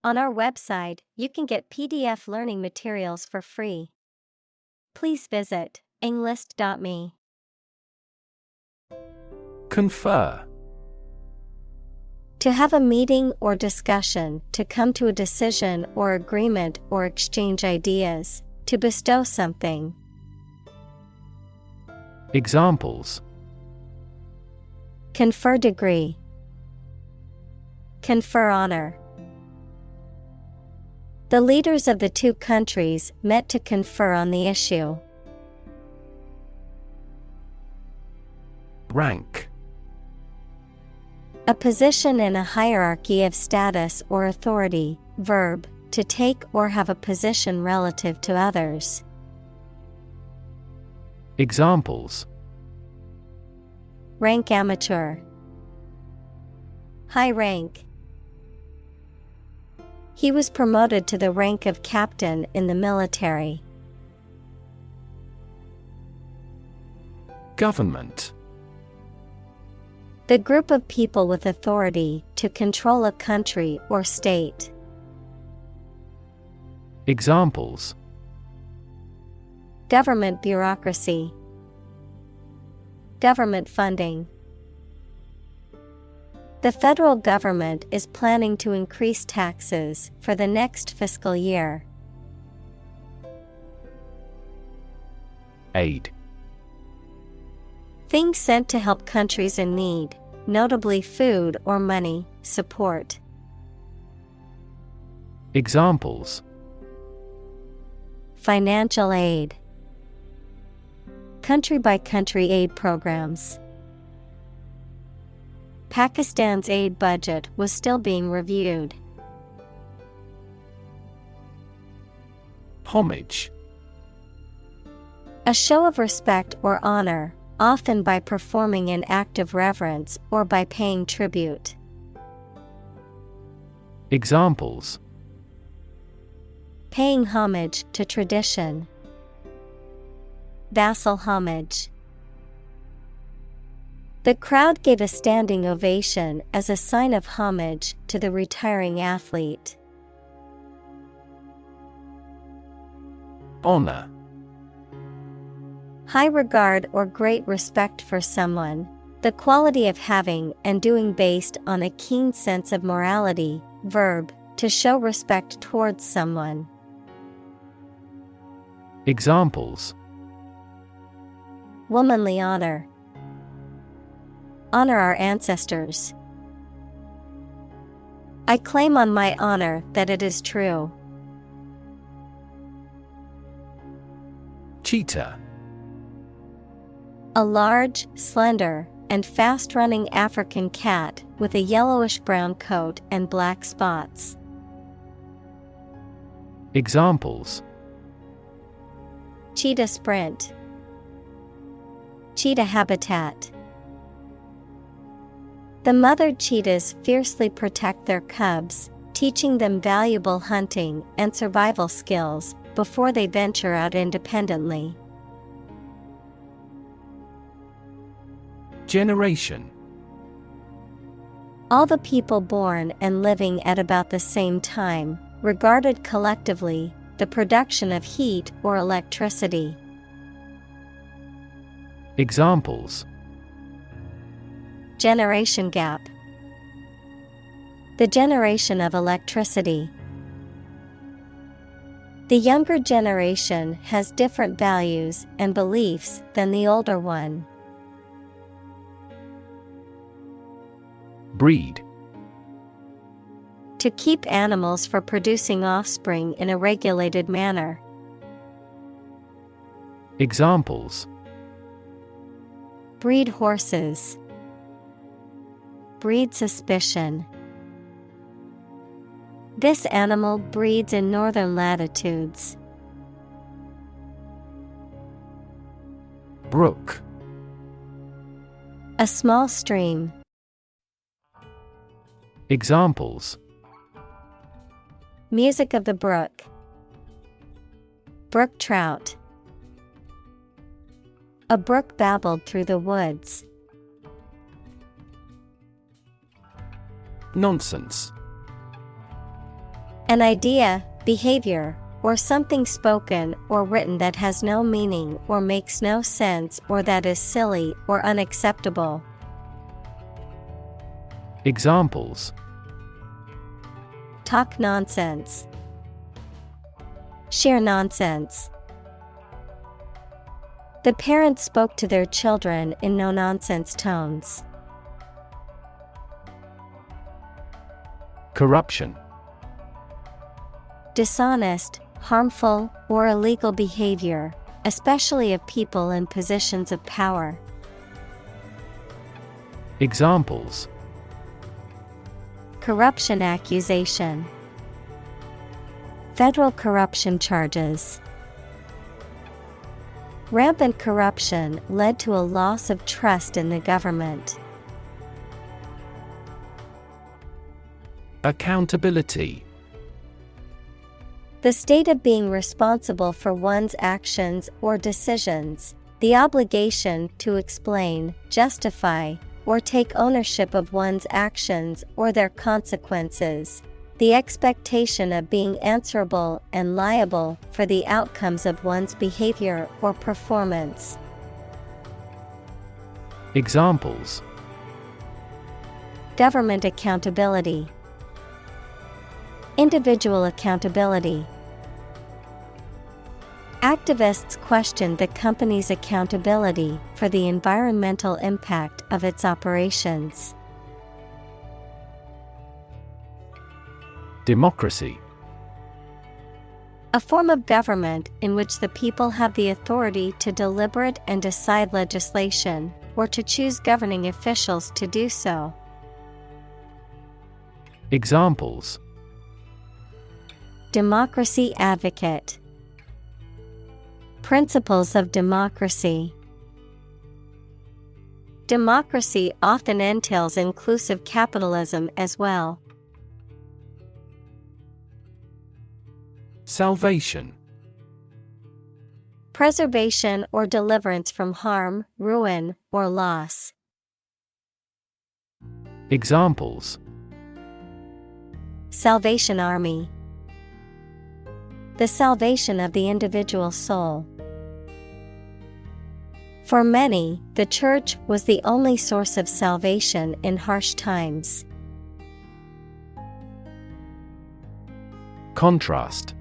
On our website, you can get PDF learning materials for free. Please visit englist.me. Confer. To have a meeting or discussion, to come to a decision or agreement or exchange ideas, to bestow something. Examples: Confer degree. Confer honor. The leaders of the two countries met to confer on the issue. Rank. A position in a hierarchy of status or authority. Verb, to take or have a position relative to others. Examples: Rank amateur. High rank. He was promoted to the rank of captain in the military. Government. The group of people with authority to control a country or state. Examples: Government bureaucracy. Government funding. The federal government is planning to increase taxes for the next fiscal year. Aid. Things sent to help countries in need, notably food or money, support. Examples: Financial aid. Country-by-country aid programs. Pakistan's aid budget was still being reviewed. Homage. A show of respect or honor, often by performing an act of reverence or by paying tribute. Examples: Paying homage to tradition. Vassal homage. The crowd gave a standing ovation as a sign of homage to the retiring athlete. Honor. High regard or great respect for someone, the quality of having and doing based on a keen sense of morality. Verb, to show respect towards someone. Examples: Womanly honor. Honor our ancestors. I claim on my honor that it is true. Cheetah. A large, slender, and fast-running African cat with a yellowish-brown coat and black spots. Examples: Cheetah sprint. Cheetah habitat. The mother cheetahs fiercely protect their cubs, teaching them valuable hunting and survival skills before they venture out independently. Generation. All the people born and living at about the same time, regarded collectively, the production of heat or electricity. Examples: Generation gap. The generation of electricity. The younger generation has different values and beliefs than the older one. Breed. To keep animals for producing offspring in a regulated manner. Examples: Breed horses. Breed suspicion. This animal breeds in northern latitudes. Brook. A small stream. Examples: Music of the brook. Brook trout. A brook babbled through the woods. Nonsense. An idea, behavior, or something spoken or written that has no meaning or makes no sense or that is silly or unacceptable. Examples: Talk nonsense. Sheer nonsense. The parents spoke to their children in no-nonsense tones. Corruption. Dishonest, harmful, or illegal behavior, especially of people in positions of power. Examples: Corruption accusation. Federal corruption charges. Rampant corruption led to a loss of trust in the government. Accountability. The state of being responsible for one's actions or decisions, the obligation to explain, justify, or take ownership of one's actions or their consequences, the expectation of being answerable and liable for the outcomes of one's behavior or performance. Examples: Government accountability. Individual accountability. Activists questioned the company's accountability for the environmental impact of its operations. Democracy. A form of government in which the people have the authority to deliberate and decide legislation, or to choose governing officials to do so. Examples: Democracy advocate. Principles of democracy. Democracy often entails inclusive capitalism as well. Salvation. Preservation or deliverance from harm, ruin, or loss. Examples: Salvation Army. The salvation of the individual soul. For many, the church was the only source of salvation in harsh times. Contrast.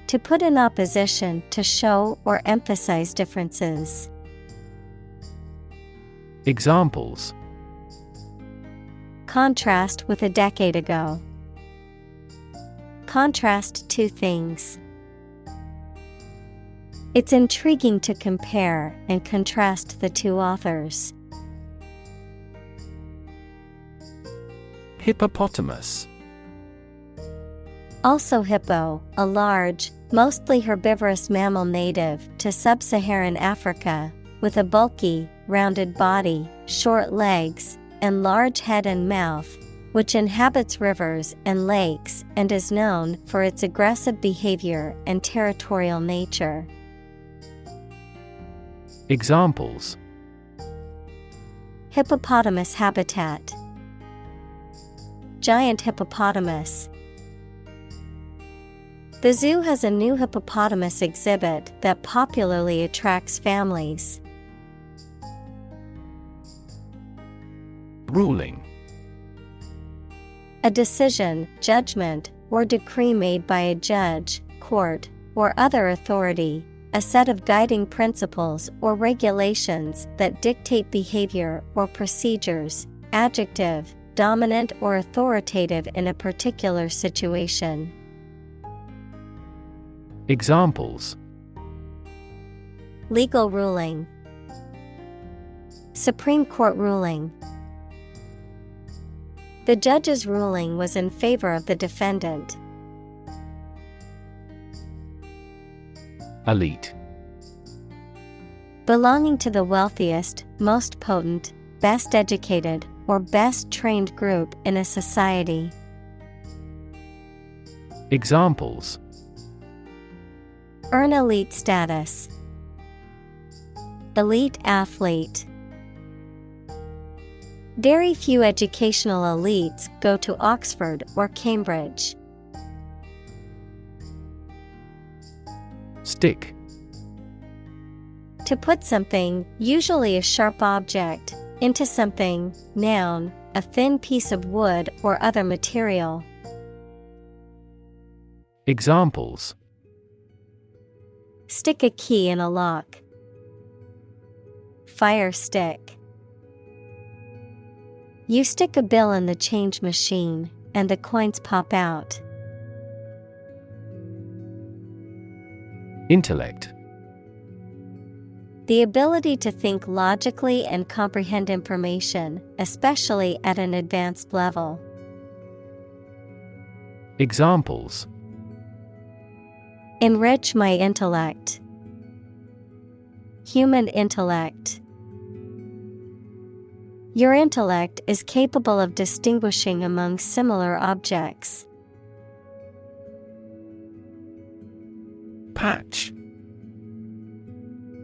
To put in opposition, to show or emphasize differences. Examples: Contrast with a decade ago. Contrast two things. It's intriguing to compare and contrast the two authors. Hippopotamus. Also hippo, a large, mostly herbivorous mammal native to sub-Saharan Africa, with a bulky, rounded body, short legs, and large head and mouth, which inhabits rivers and lakes and is known for its aggressive behavior and territorial nature. Examples: Hippopotamus habitat. Giant hippopotamus. The zoo has a new hippopotamus exhibit that popularly attracts families. Ruling. A decision, judgment, or decree made by a judge, court, or other authority, a set of guiding principles or regulations that dictate behavior or procedures. Adjective, dominant or authoritative in a particular situation. Examples: Legal ruling. Supreme Court ruling. The judge's ruling was in favor of the defendant. Elite. Belonging to the wealthiest, most potent, best educated, or best trained group in a society. Examples: Earn elite status. Elite athlete. Very few educational elites go to Oxford or Cambridge. Stick. To put something, usually a sharp object, into something, noun, a thin piece of wood or other material. Examples: Stick a key in a lock. Fire stick. You stick a bill in the change machine, and the coins pop out. Intellect. The ability to think logically and comprehend information, especially at an advanced level. Examples: Enrich my intellect. Human intellect. Your intellect is capable of distinguishing among similar objects. Patch.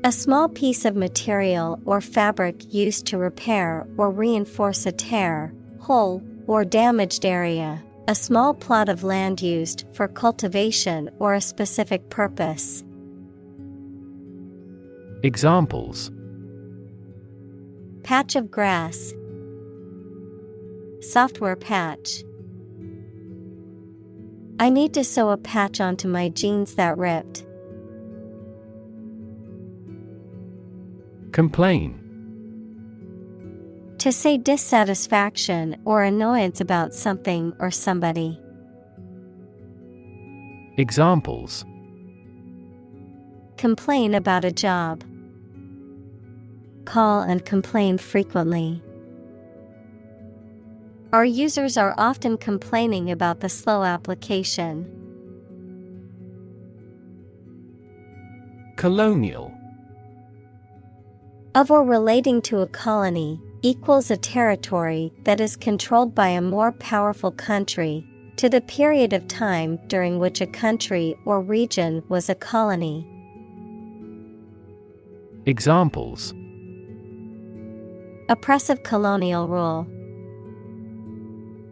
A small piece of material or fabric used to repair or reinforce a tear, hole, or damaged area. A small plot of land used for cultivation or a specific purpose. Examples: Patch of grass. Software patch. I need to sew a patch onto my jeans that ripped. Complain. To say dissatisfaction or annoyance about something or somebody. Examples: Complain about a job. Call and complain frequently. Our users are often complaining about the slow application. Colonial. Of or relating to a colony, equals a territory that is controlled by a more powerful country, to the period of time during which a country or region was a colony. Examples: Oppressive colonial rule.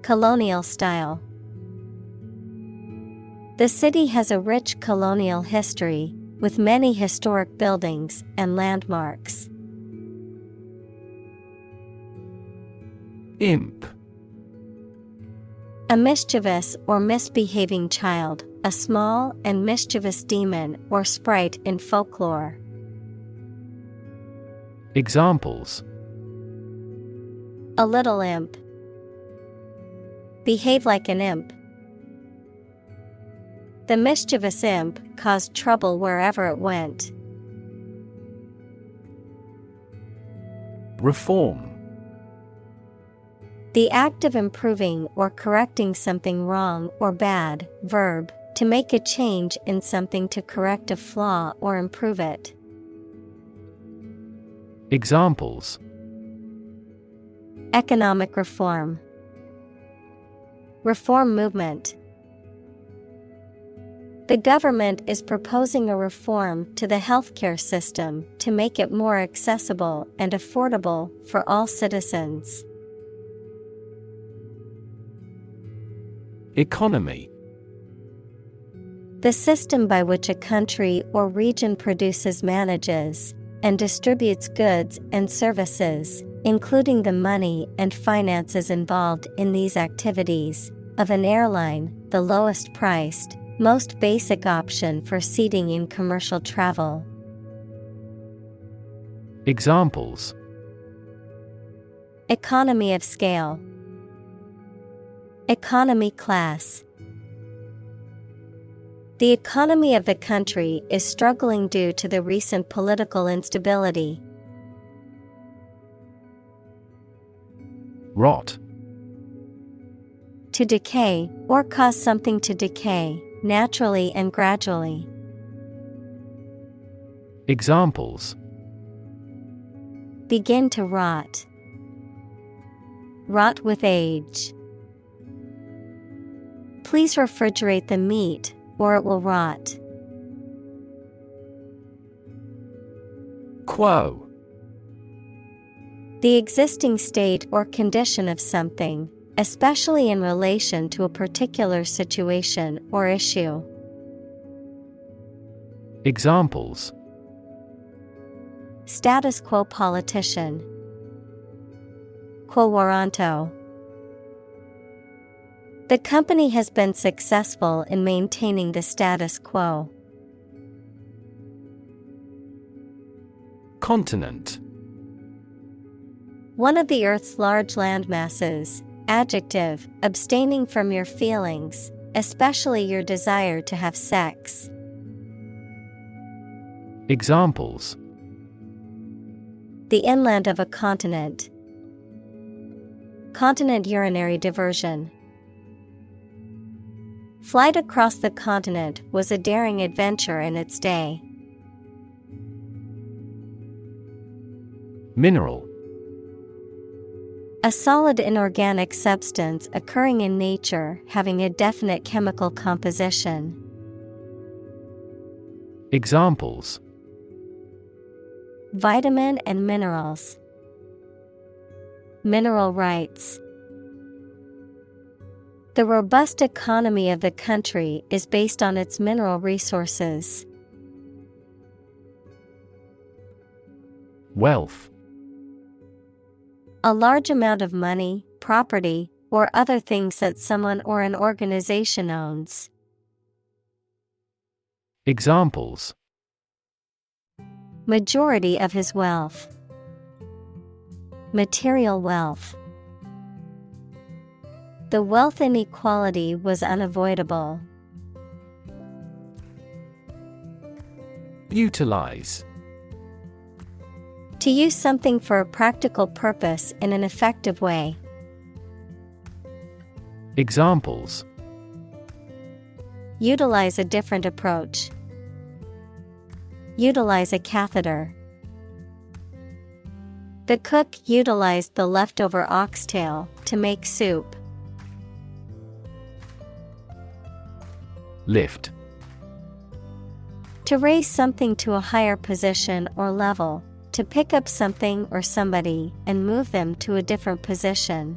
Colonial style. The city has a rich colonial history, with many historic buildings and landmarks. Imp. A mischievous or misbehaving child, a small and mischievous demon or sprite in folklore. Examples: A little imp. Behave like an imp. The mischievous imp caused trouble wherever it went. Reform. The act of improving or correcting something wrong or bad. Verb, to make a change in something to correct a flaw or improve it. Examples: Economic reform. Reform movement. The government is proposing a reform to the healthcare system to make it more accessible and affordable for all citizens. Economy. The system by which a country or region produces, manages, and distributes goods and services, including the money and finances involved in these activities, of an airline, the lowest priced, most basic option for seating in commercial travel. Examples: Economy of scale. Economy class. The economy of the country is struggling due to the recent political instability. Rot. To decay, or cause something to decay, naturally and gradually. Examples: Begin to rot. Rot with age. Please refrigerate the meat, or it will rot. Quo. The existing state or condition of something, especially in relation to a particular situation or issue. Examples: Status quo politician. Quo warranto. The company has been successful in maintaining the status quo. Continent. One of the Earth's large landmasses. Adjective, abstaining from your feelings, especially your desire to have sex. Examples: The inland of a continent. Continent urinary diversion. Flight across the continent was a daring adventure in its day. Mineral. A solid inorganic substance occurring in nature having a definite chemical composition. Examples: Vitamin and minerals. Mineral rights. The robust economy of the country is based on its mineral resources. Wealth. A large amount of money, property, or other things that someone or an organization owns. Examples: Majority of his wealth. Material wealth. The wealth inequality was unavoidable. Utilize. To use something for a practical purpose in an effective way. Examples: Utilize a different approach. Utilize a catheter. The cook utilized the leftover oxtail to make soup. Lift. To raise something to a higher position or level. To pick up something or somebody and move them to a different position.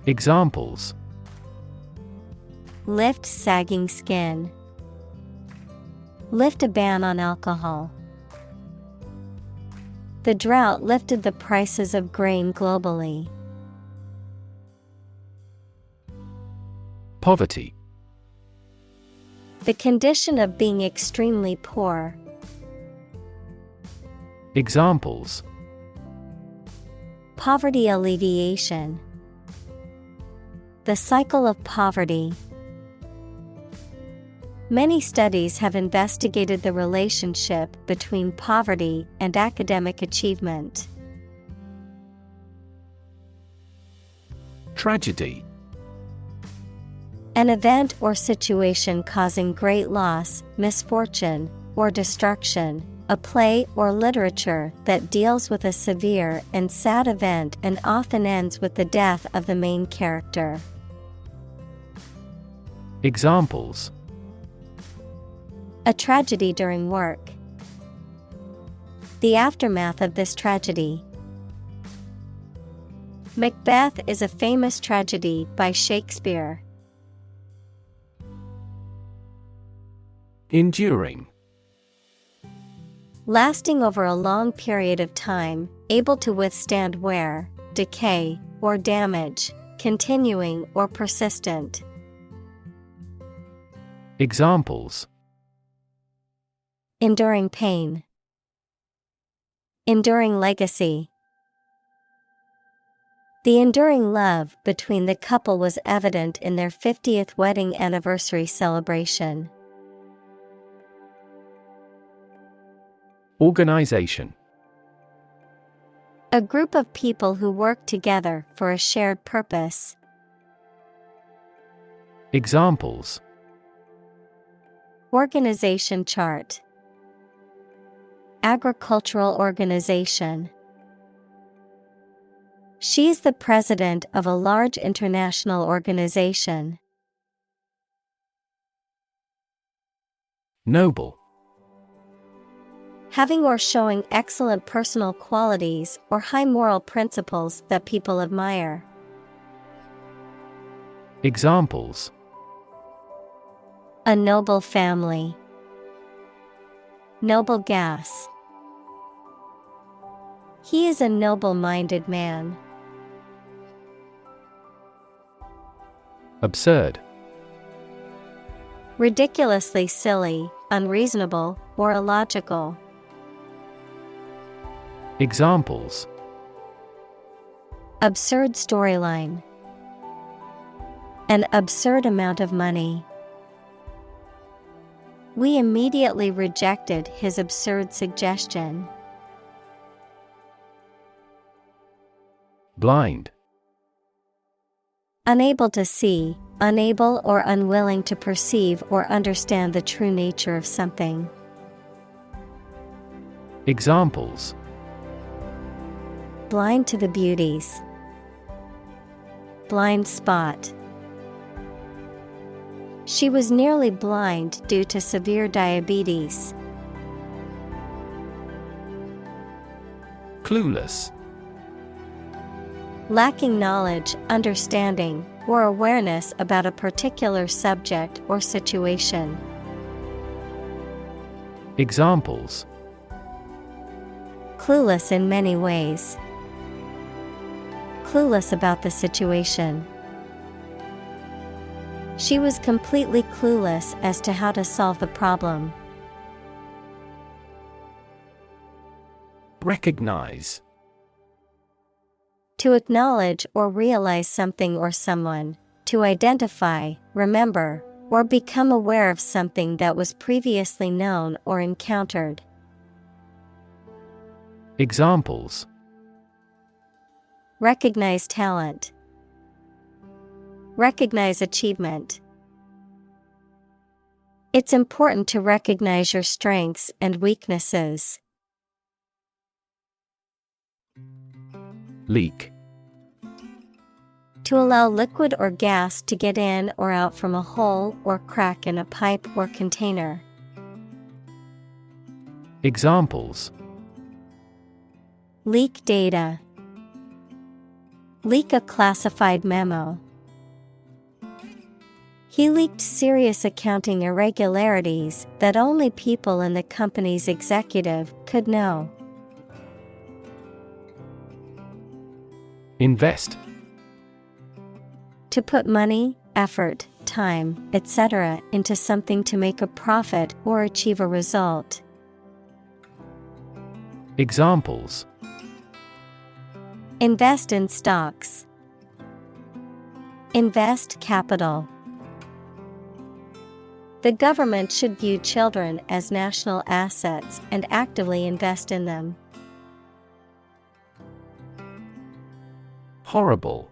Examples: Lift sagging skin. Lift a ban on alcohol. The drought lifted the prices of grain globally. Poverty. The condition of being extremely poor. Examples: Poverty alleviation. The cycle of poverty. Many studies have investigated the relationship between poverty and academic achievement. Tragedy. An event or situation causing great loss, misfortune, or destruction. A play or literature that deals with a severe and sad event and often ends with the death of the main character. Examples: A tragedy during work. The aftermath of this tragedy. Macbeth is a famous tragedy by Shakespeare. Enduring. Lasting over a long period of time, able to withstand wear, decay, or damage, continuing or persistent. Examples: Enduring pain. Enduring legacy. The enduring love between the couple was evident in their 50th wedding anniversary celebration. Organization. A group of people who work together for a shared purpose. Examples: Organization chart. Agricultural organization. She is the president of a large international organization. Noble. Having or showing excellent personal qualities or high moral principles that people admire. Examples: A noble family. Noble gas. He is a noble-minded man. Absurd. Ridiculously silly, unreasonable, or illogical. Examples: Absurd storyline. An absurd amount of money. We immediately rejected his absurd suggestion. Blind. Unable to see, unable or unwilling to perceive or understand the true nature of something. Examples: Blind to the beauties. Blind spot. She was nearly blind due to severe diabetes. Clueless. Lacking knowledge, understanding, or awareness about a particular subject or situation. Examples: Clueless in many ways. Clueless about the situation. She was completely clueless as to how to solve the problem. Recognize. To acknowledge or realize something or someone, to identify, remember, or become aware of something that was previously known or encountered. Examples: Recognize talent. Recognize achievement. It's important to recognize your strengths and weaknesses. Leak. To allow liquid or gas to get in or out from a hole or crack in a pipe or container. Examples: Leak data. Leak a classified memo. He leaked serious accounting irregularities that only people in the company's executive could know. Invest. To put money, effort, time, etc. into something to make a profit or achieve a result. Examples: Invest in stocks. Invest capital. The government should view children as national assets and actively invest in them. Horrible.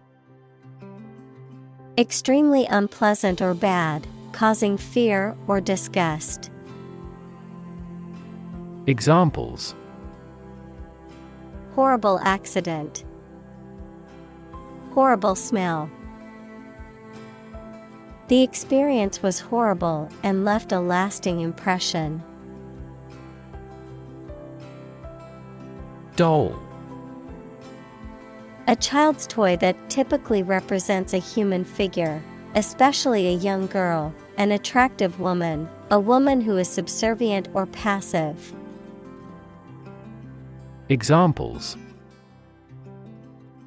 Extremely unpleasant or bad, causing fear or disgust. Examples: Horrible accident. Horrible smell. The experience was horrible and left a lasting impression. Doll. A child's toy that typically represents a human figure, especially a young girl, an attractive woman, a woman who is subservient or passive. Examples: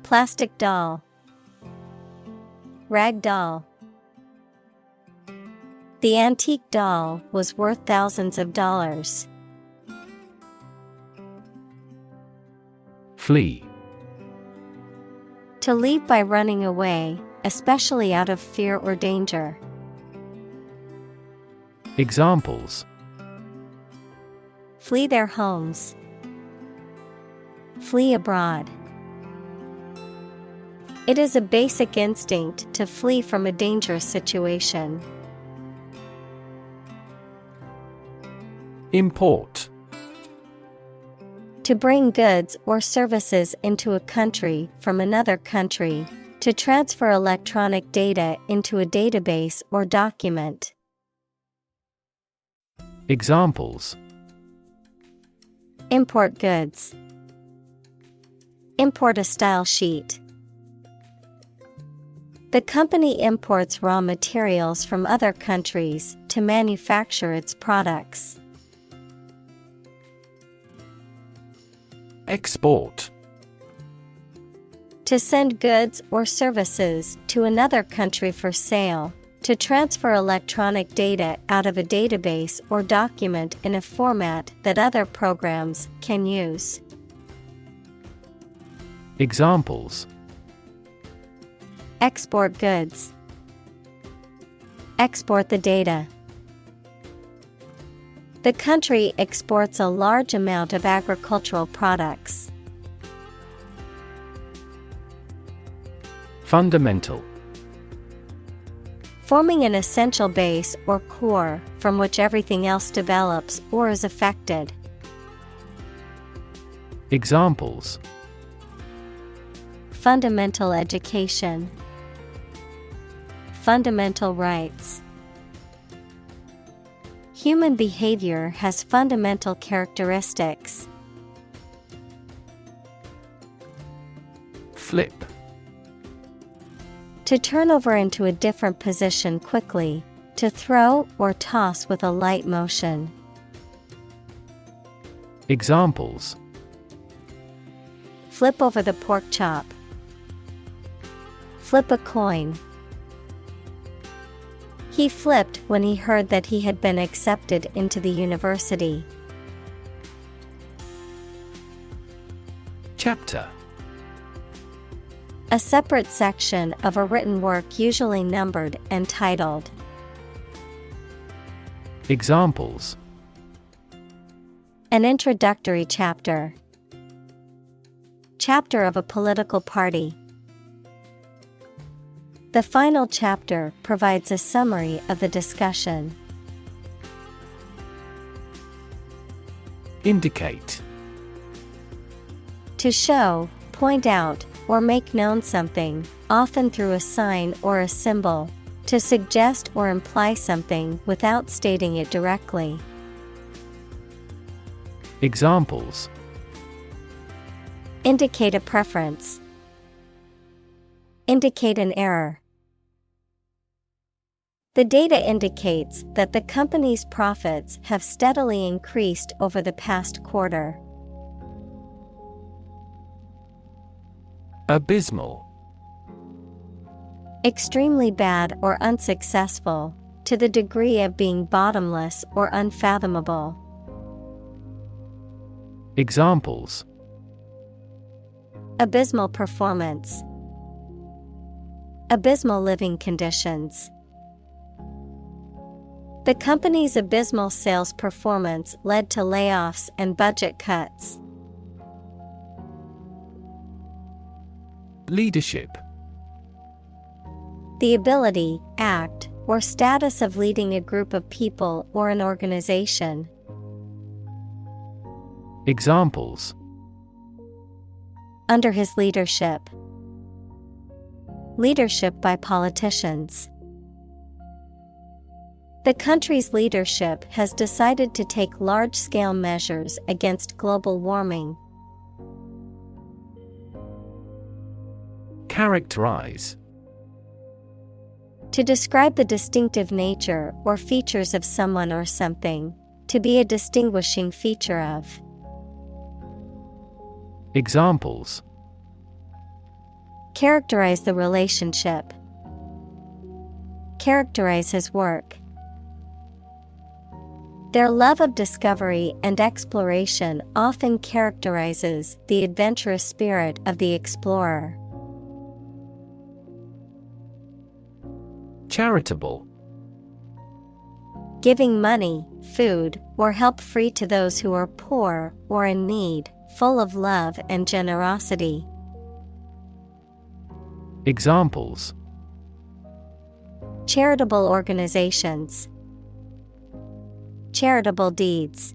Plastic doll. Rag doll. The antique doll was worth thousands of dollars. Flee. To leave by running away, especially out of fear or danger. Examples: Flee their homes. Flee abroad. It is a basic instinct to flee from a dangerous situation. Import. To bring goods or services into a country from another country, to transfer electronic data into a database or document. Examples: Import goods. Import a style sheet. The company imports raw materials from other countries to manufacture its products. Export. To send goods or services to another country for sale, to transfer electronic data out of a database or document in a format that other programs can use. Examples: Export goods. Export the data. The country exports a large amount of agricultural products. Fundamental. Forming an essential base or core from which everything else develops or is affected. Examples: Fundamental education. Fundamental rights. Human behavior has fundamental characteristics. Flip. To turn over into a different position quickly, to throw or toss with a light motion. Examples: Flip over the pork chop. Flip a coin. He flipped when he heard that he had been accepted into the university. Chapter. A separate section of a written work usually numbered and titled. Examples: An introductory chapter. Chapter of a political party. The final chapter provides a summary of the discussion. Indicate. To show, point out, or make known something, often through a sign or a symbol, to suggest or imply something without stating it directly. Examples: Indicate a preference. Indicate an error. The data indicates that the company's profits have steadily increased over the past quarter. Abysmal. Extremely bad or unsuccessful, to the degree of being bottomless or unfathomable. Examples: Abysmal performance. Abysmal living conditions. The company's abysmal sales performance led to layoffs and budget cuts. Leadership. The ability, act, or status of leading a group of people or an organization. Examples: Under his leadership. Leadership by politicians. The country's leadership has decided to take large-scale measures against global warming. Characterize. To describe the distinctive nature or features of someone or something. To be a distinguishing feature of. Examples: Characterize the relationship. Characterize his work. Their love of discovery and exploration often characterizes the adventurous spirit of the explorer. Charitable. Giving money, food, or help free to those who are poor or in need, full of love and generosity. Examples: Charitable organizations. Charitable deeds.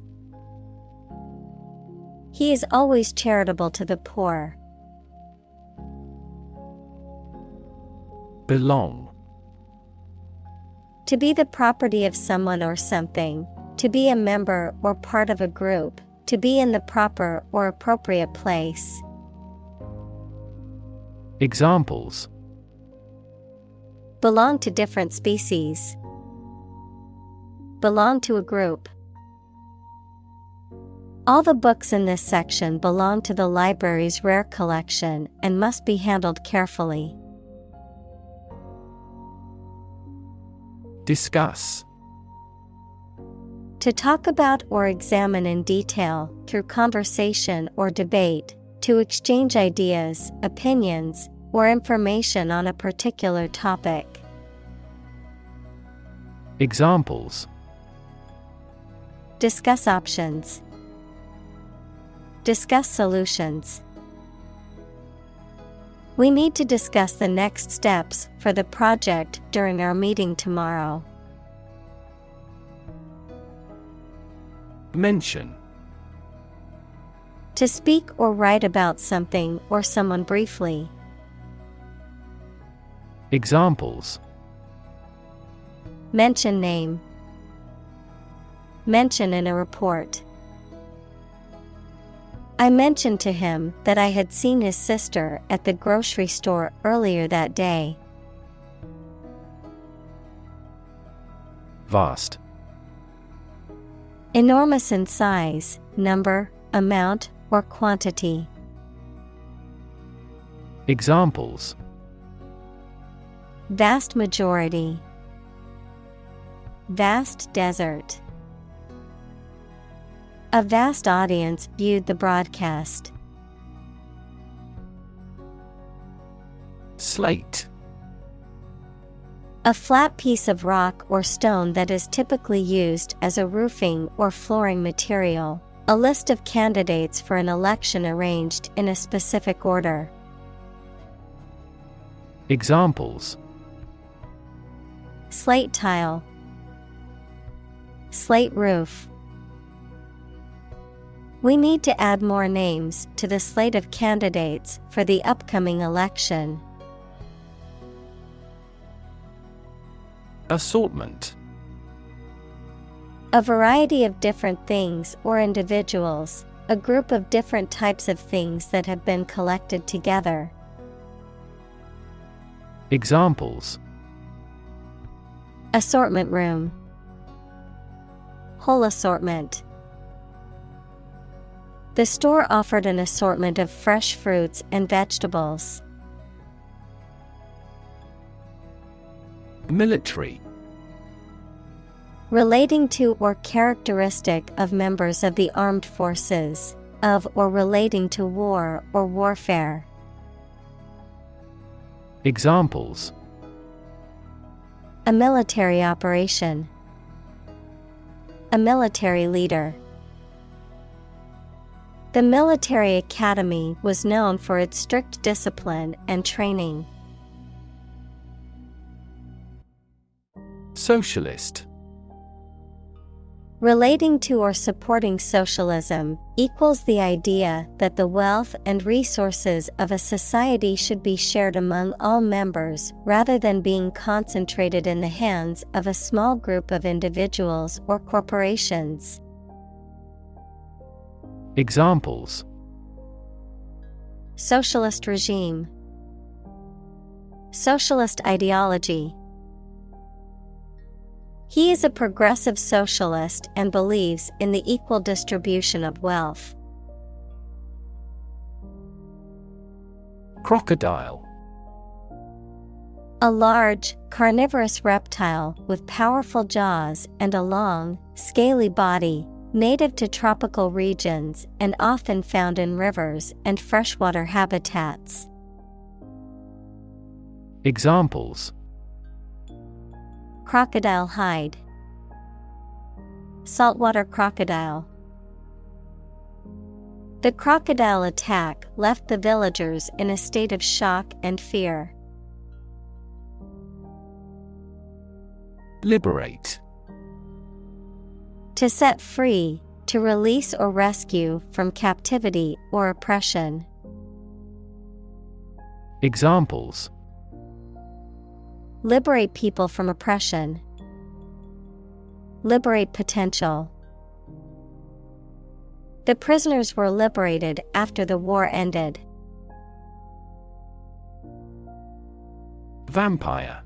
He is always charitable to the poor. Belong. To be the property of someone or something, to be a member or part of a group, To be in the proper or appropriate place. Examples: Belong to different species. Belong to a group. All the books in this section belong to the library's rare collection and must be handled carefully. Discuss. To talk about or examine in detail, through conversation or debate, to exchange ideas, opinions, or information on a particular topic. Examples: Discuss options. Discuss solutions. We need to discuss the next steps for the project during our meeting tomorrow. Mention. To speak or write about something or someone briefly. Examples: Mention name. Mention in a report. I mentioned to him that I had seen his sister at the grocery store earlier that day. Vast. Enormous in size, number, amount, or quantity. Examples: Vast majority. Vast desert. A vast audience viewed the broadcast. Slate. A flat piece of rock or stone that is typically used as a roofing or flooring material. A list of candidates for an election arranged in a specific order. Examples: Slate tile. Slate roof. We need to add more names to the slate of candidates for the upcoming election. Assortment. A variety of different things or individuals, a group of different types of things that have been collected together. Examples: Assortment room. Whole assortment. The store offered an assortment of fresh fruits and vegetables. Military. Relating to or characteristic of members of the armed forces, of or relating to war or warfare. Examples: A military operation. A military leader. The military academy was known for its strict discipline and training. Socialist. Relating to or supporting socialism equals the idea that the wealth and resources of a society should be shared among all members rather than being concentrated in the hands of a small group of individuals or corporations. Examples: Socialist regime. Socialist ideology. He is a progressive socialist and believes in the equal distribution of wealth. Crocodile. A large, carnivorous reptile with powerful jaws and a long, scaly body, native to tropical regions and often found in rivers and freshwater habitats. Examples: Crocodile hide. Saltwater crocodile. The crocodile attack left the villagers in a state of shock and fear. Liberate. To set free, to release or rescue from captivity or oppression. Examples: Liberate people from oppression. Liberate potential. The prisoners were liberated after the war ended. Vampire.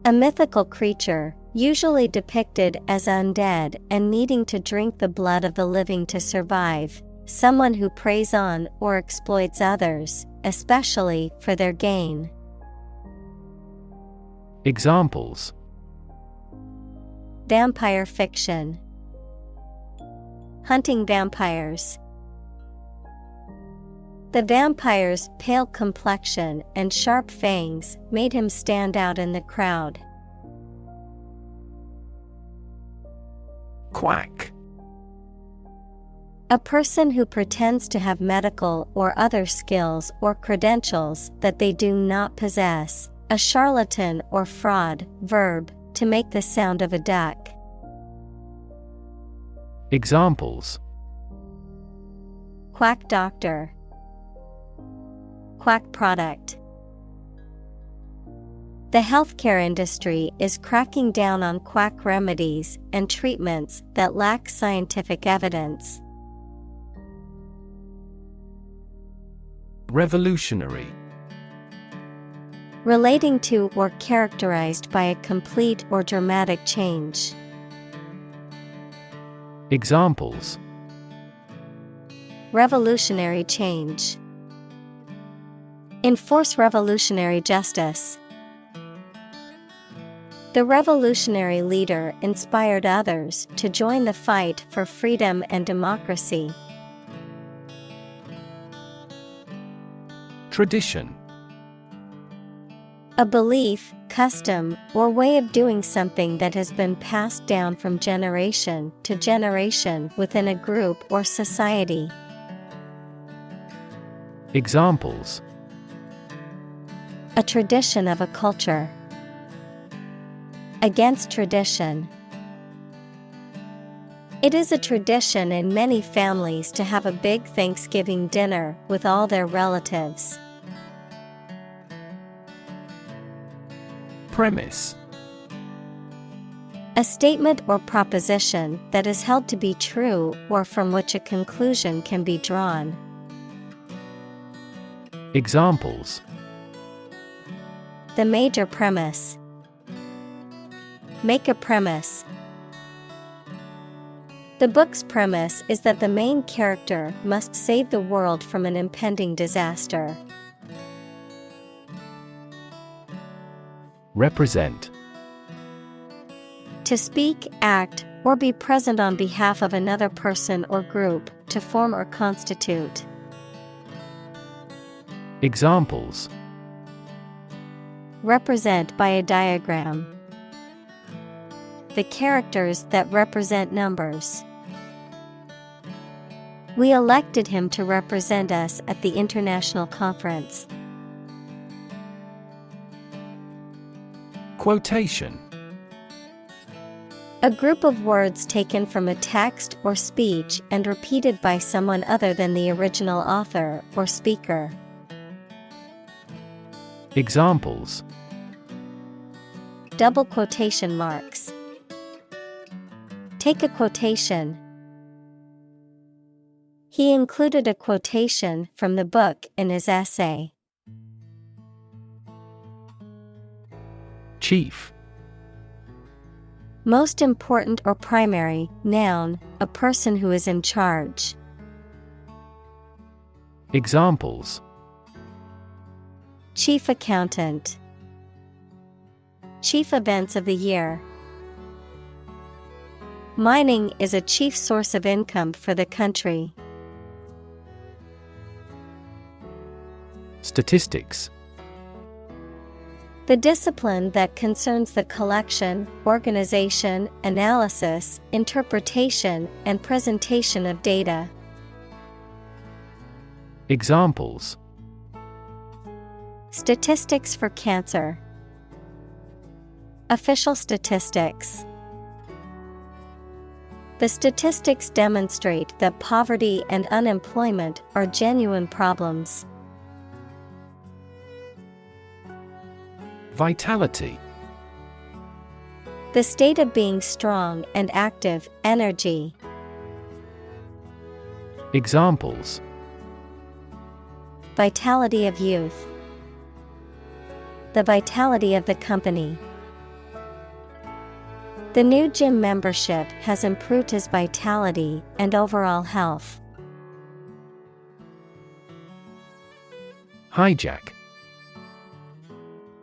A mythical creature, usually depicted as undead and needing to drink the blood of the living to survive, someone who preys on or exploits others, especially for their gain. Examples: Vampire fiction. Hunting vampires. The vampire's pale complexion and sharp fangs made him stand out in the crowd. Quack. A person who pretends to have medical or other skills or credentials that they do not possess. A charlatan or fraud. Verb, to make the sound of a duck. Examples: Quack doctor. Quack product. The healthcare industry is cracking down on quack remedies and treatments that lack scientific evidence. Revolutionary. Relating to or characterized by a complete or dramatic change. Examples: Revolutionary change. Enforce revolutionary justice. The revolutionary leader inspired others to join the fight for freedom and democracy. Tradition. A belief, custom, or way of doing something that has been passed down from generation to generation within a group or society. Examples: A tradition of a culture. Against tradition. It is a tradition in many families to have a big Thanksgiving dinner with all their relatives. Premise. A statement or proposition that is held to be true or from which a conclusion can be drawn. Examples: The major premise. Make a premise. The book's premise is that the main character must save the world from an impending disaster. Represent. To speak, act, or be present on behalf of another person or group, to form or constitute. Examples: Represent by a diagram. The characters that represent numbers. We elected him to represent us at the international conference. Quotation. A group of words taken from a text or speech and repeated by someone other than the original author or speaker. Examples: Double quotation marks. Take a quotation. He included a quotation from the book in his essay. Chief. Most important or primary, noun, a person who is in charge. Examples: Chief accountant. Chief events of the year. Mining is a chief source of income for the country. Statistics. The discipline that concerns the collection, organization, analysis, interpretation, and presentation of data. Examples: Statistics for cancer. Official statistics. The statistics demonstrate that poverty and unemployment are genuine problems. Vitality. The state of being strong and active, energy. Examples: vitality of youth, the vitality of the company. The new gym membership has improved his vitality and overall health. Hijack.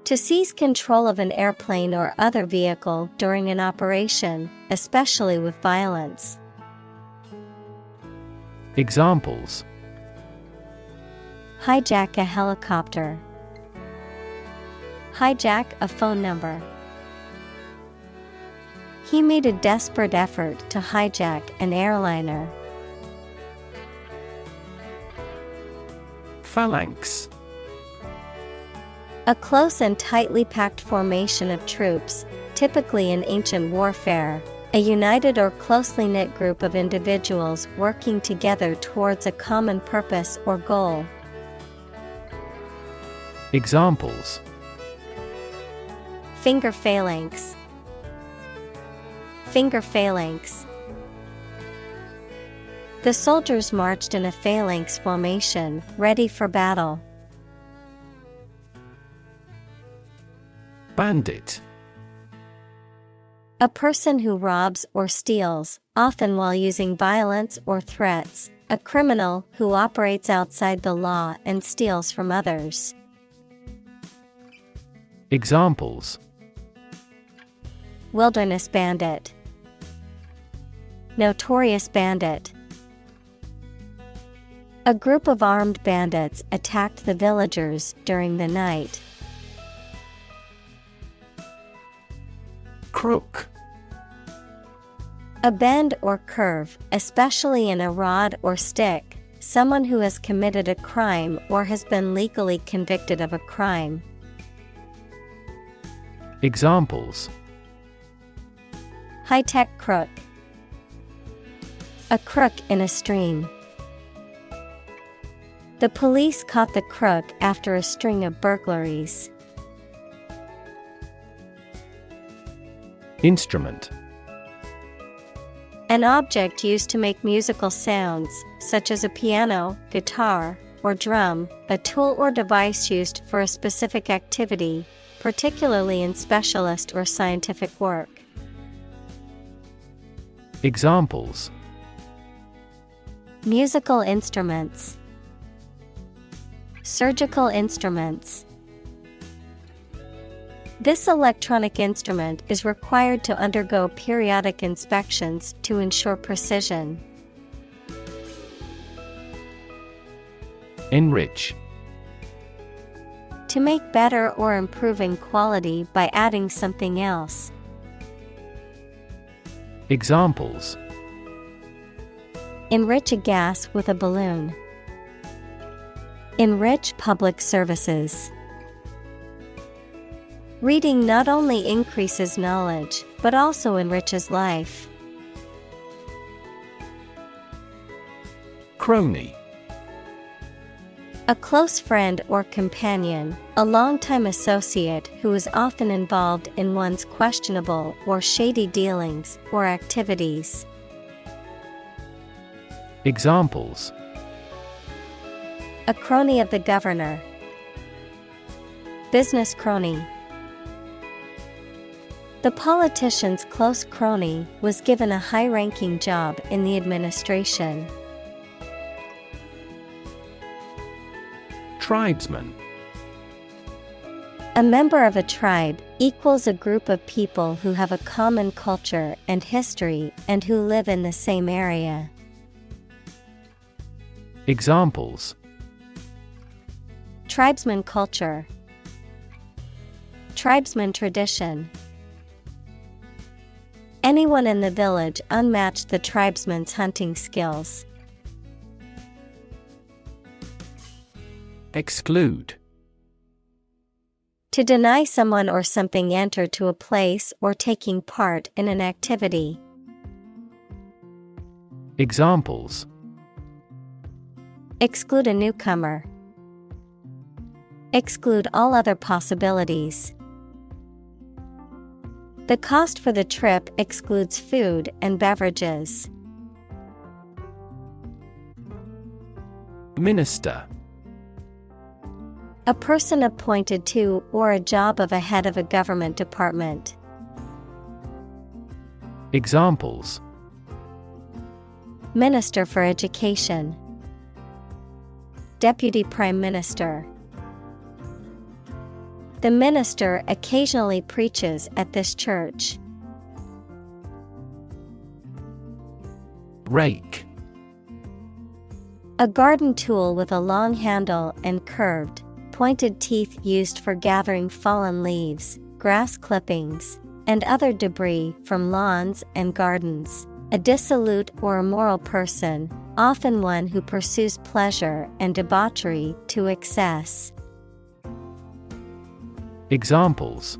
To seize control of an airplane or other vehicle during an operation, especially with violence. Examples: hijack a helicopter, hijack a phone number. He made a desperate effort to hijack an airliner. Phalanx. A close and tightly packed formation of troops, typically in ancient warfare, a united or closely knit group of individuals working together towards a common purpose or goal. Examples: finger phalanx, finger phalanx. The soldiers marched in a phalanx formation, ready for battle. Bandit. A person who robs or steals, often while using violence or threats, a criminal who operates outside the law and steals from others. Examples: wilderness bandit, notorious bandit. A group of armed bandits attacked the villagers during the night. Crook. A bend or curve, especially in a rod or stick, someone who has committed a crime or has been legally convicted of a crime. Examples: high-tech crook, a crook in a stream. The police caught the crook after a string of burglaries. Instrument. An object used to make musical sounds, such as a piano, guitar, or drum, a tool or device used for a specific activity, particularly in specialist or scientific work. Examples: musical instruments, surgical instruments. This electronic instrument is required to undergo periodic inspections to ensure precision. Enrich. To make better or improving quality by adding something else. Examples: enrich a gas with a balloon. Enrich public services. Reading not only increases knowledge, but also enriches life. Crony. A close friend or companion, a longtime associate who is often involved in one's questionable or shady dealings or activities. Examples: a crony of the governor. Business crony. The politician's close crony was given a high-ranking job in the administration. Tribesman. A member of a tribe equals a group of people who have a common culture and history and who live in the same area. Examples: tribesman culture, tribesman tradition. Anyone in the village unmatched the tribesman's hunting skills. Exclude. To deny someone or something enter to a place or taking part in an activity. Examples: exclude a newcomer. Exclude all other possibilities. The cost for the trip excludes food and beverages. Minister. A person appointed to or a job of a head of a government department. Examples: Minister for Education, Deputy Prime Minister. The minister occasionally preaches at this church. Rake. A garden tool with a long handle and curved, pointed teeth used for gathering fallen leaves, grass clippings, and other debris from lawns and gardens. A dissolute or immoral person, often one who pursues pleasure and debauchery to excess. Examples: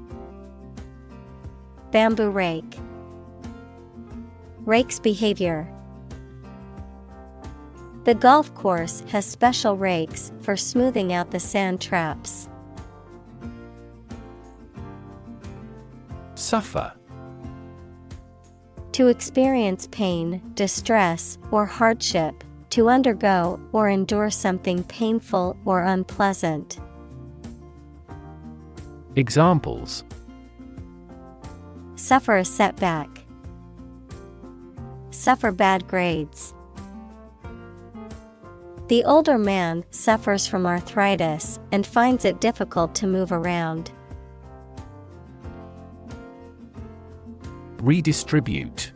Bamboo rake, rake's behavior. The golf course has special rakes for smoothing out the sand traps. Suffer. To experience pain, distress, or hardship, to undergo or endure something painful or unpleasant. Examples: Suffer a setback, suffer bad grades. The older man suffers from arthritis and finds it difficult to move around. Redistribute.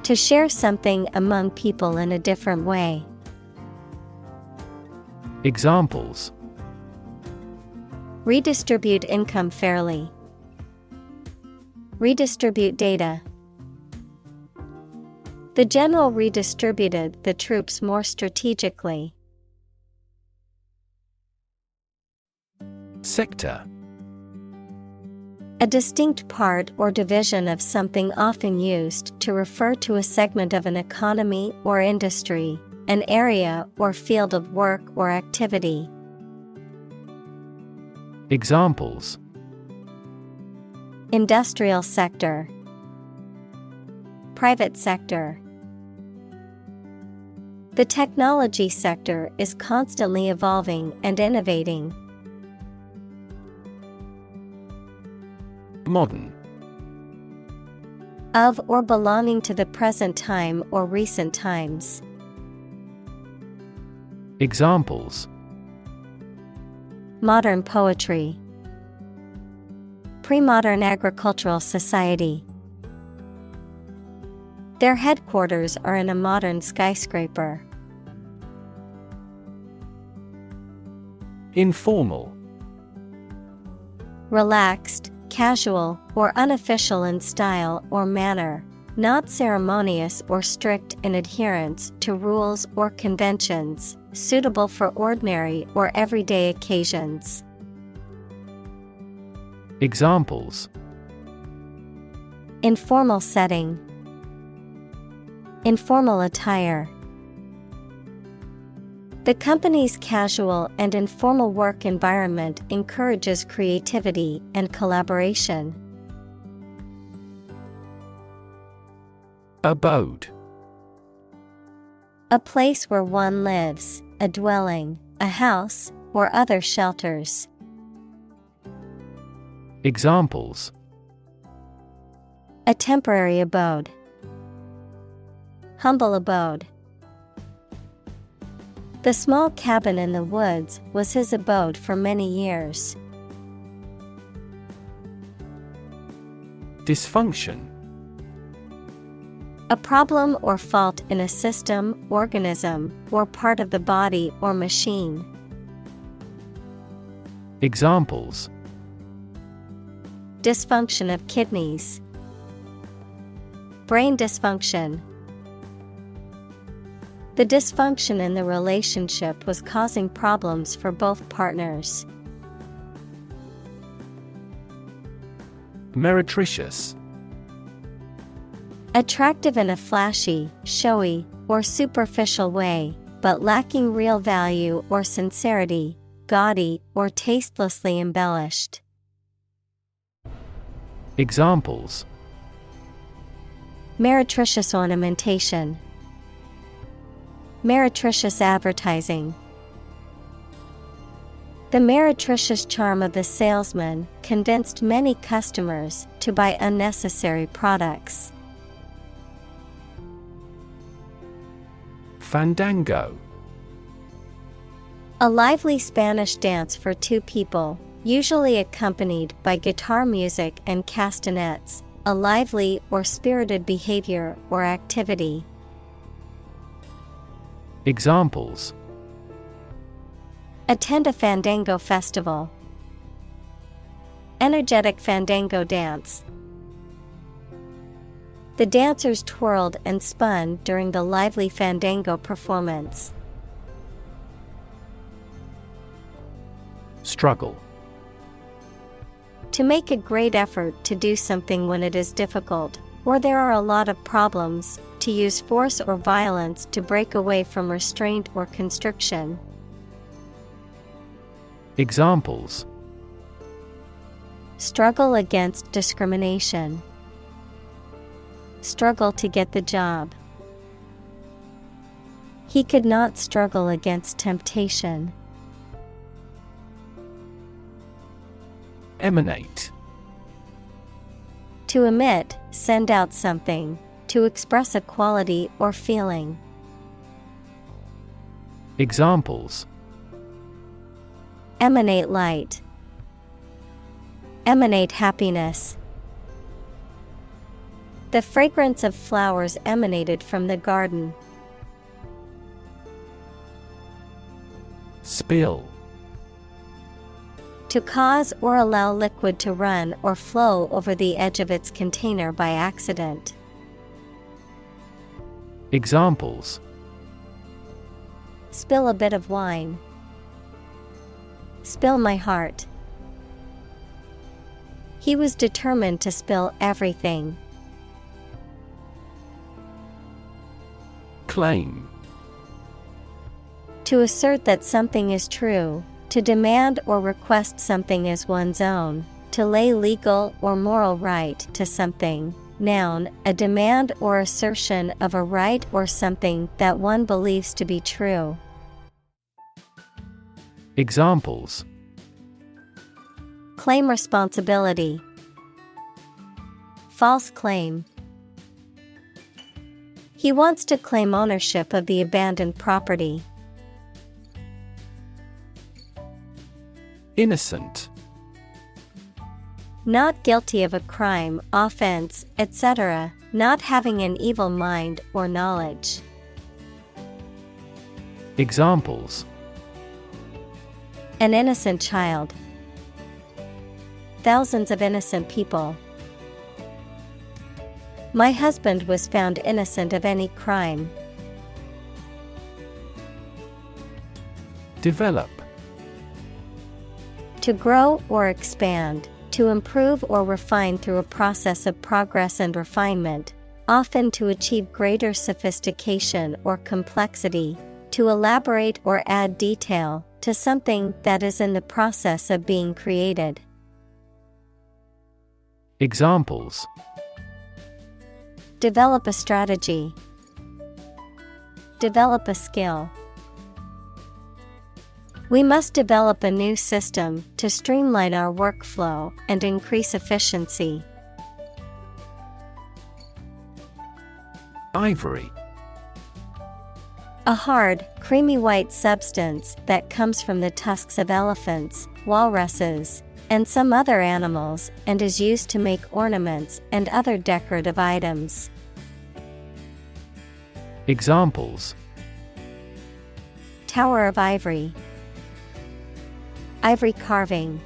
To share something among people in a different way. Examples: Redistribute income fairly. Redistribute data. The general redistributed the troops more strategically. Sector. A distinct part or division of something often used to refer to a segment of an economy or industry, an area or field of work or activity. Examples: Industrial sector, private sector. The technology sector is constantly evolving and innovating. Modern. Of or belonging to the present time or recent times. Examples: Modern poetry. Pre-modern agricultural society. Their headquarters are in a modern skyscraper. Informal. Relaxed, casual, or unofficial in style or manner, not ceremonious or strict in adherence to rules or conventions, suitable for ordinary or everyday occasions. Examples: Informal setting. Informal attire. The company's casual and informal work environment encourages creativity and collaboration. Abode. A place where one lives, a dwelling, a house, or other shelters. Examples: A temporary abode. Humble abode. The small cabin in the woods was his abode for many years. Dysfunction. A problem or fault in a system, organism, or part of the body or machine. Examples: Dysfunction of kidneys. Brain dysfunction. The dysfunction in the relationship was causing problems for both partners. Meretricious. Attractive in a flashy, showy, or superficial way, but lacking real value or sincerity, gaudy or tastelessly embellished. Examples: Meretricious ornamentation. Meretricious advertising. The meretricious charm of the salesman convinced many customers to buy unnecessary products. Fandango. A lively Spanish dance for two people, usually accompanied by guitar music and castanets, a lively or spirited behavior or activity. Examples: Attend a fandango festival. Energetic fandango dance. The dancers twirled and spun during the lively fandango performance. Struggle. To make a great effort to do something when it is difficult, or there are a lot of problems, to use force or violence to break away from restraint or constriction. Examples: Struggle against discrimination. Struggle to get the job. He could not struggle against temptation. Emanate. To emit, send out something, to express a quality or feeling. Examples: Emanate light. Emanate happiness. The fragrance of flowers emanated from the garden. Spill. To cause or allow liquid to run or flow over the edge of its container by accident. Examples: Spill a bit of wine. Spill my heart. He was determined to spill everything. Claim. To assert that something is true, to demand or request something as one's own, to lay legal or moral right to something. Noun, a demand or assertion of a right or something that one believes to be true. Examples: Claim responsibility. False claim. He wants to claim ownership of the abandoned property. Innocent. Not guilty of a crime, offense, etc., not having an evil mind or knowledge. Examples: An innocent child. Thousands of innocent people. My husband was found innocent of any crime. Develop. To grow or expand, to improve or refine through a process of progress and refinement, often to achieve greater sophistication or complexity, to elaborate or add detail to something that is in the process of being created. Examples: Develop a strategy. Develop a skill. We must develop a new system to streamline our workflow and increase efficiency. Ivory. A hard, creamy white substance that comes from the tusks of elephants, walruses, and some other animals and is used to make ornaments and other decorative items. Examples: Tower of ivory. Ivory carving.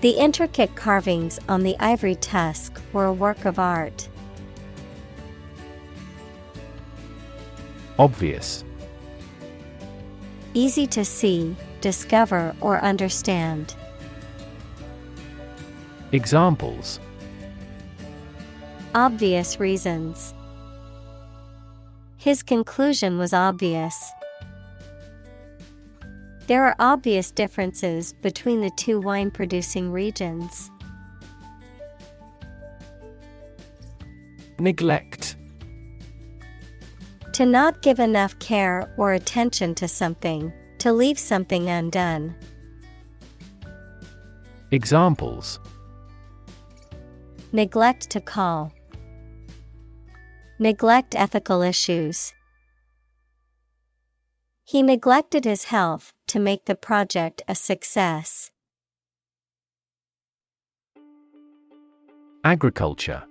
The intricate carvings on the ivory tusk were a work of art. Obvious. Easy to see, discover, or understand. Examples: Obvious reasons. His conclusion was obvious. There are obvious differences between the two wine-producing regions. To To not give enough care or attention to something, to leave something undone. Examples: Neglect to call. Neglect ethical issues. He neglected his health to make the project a success. Agriculture.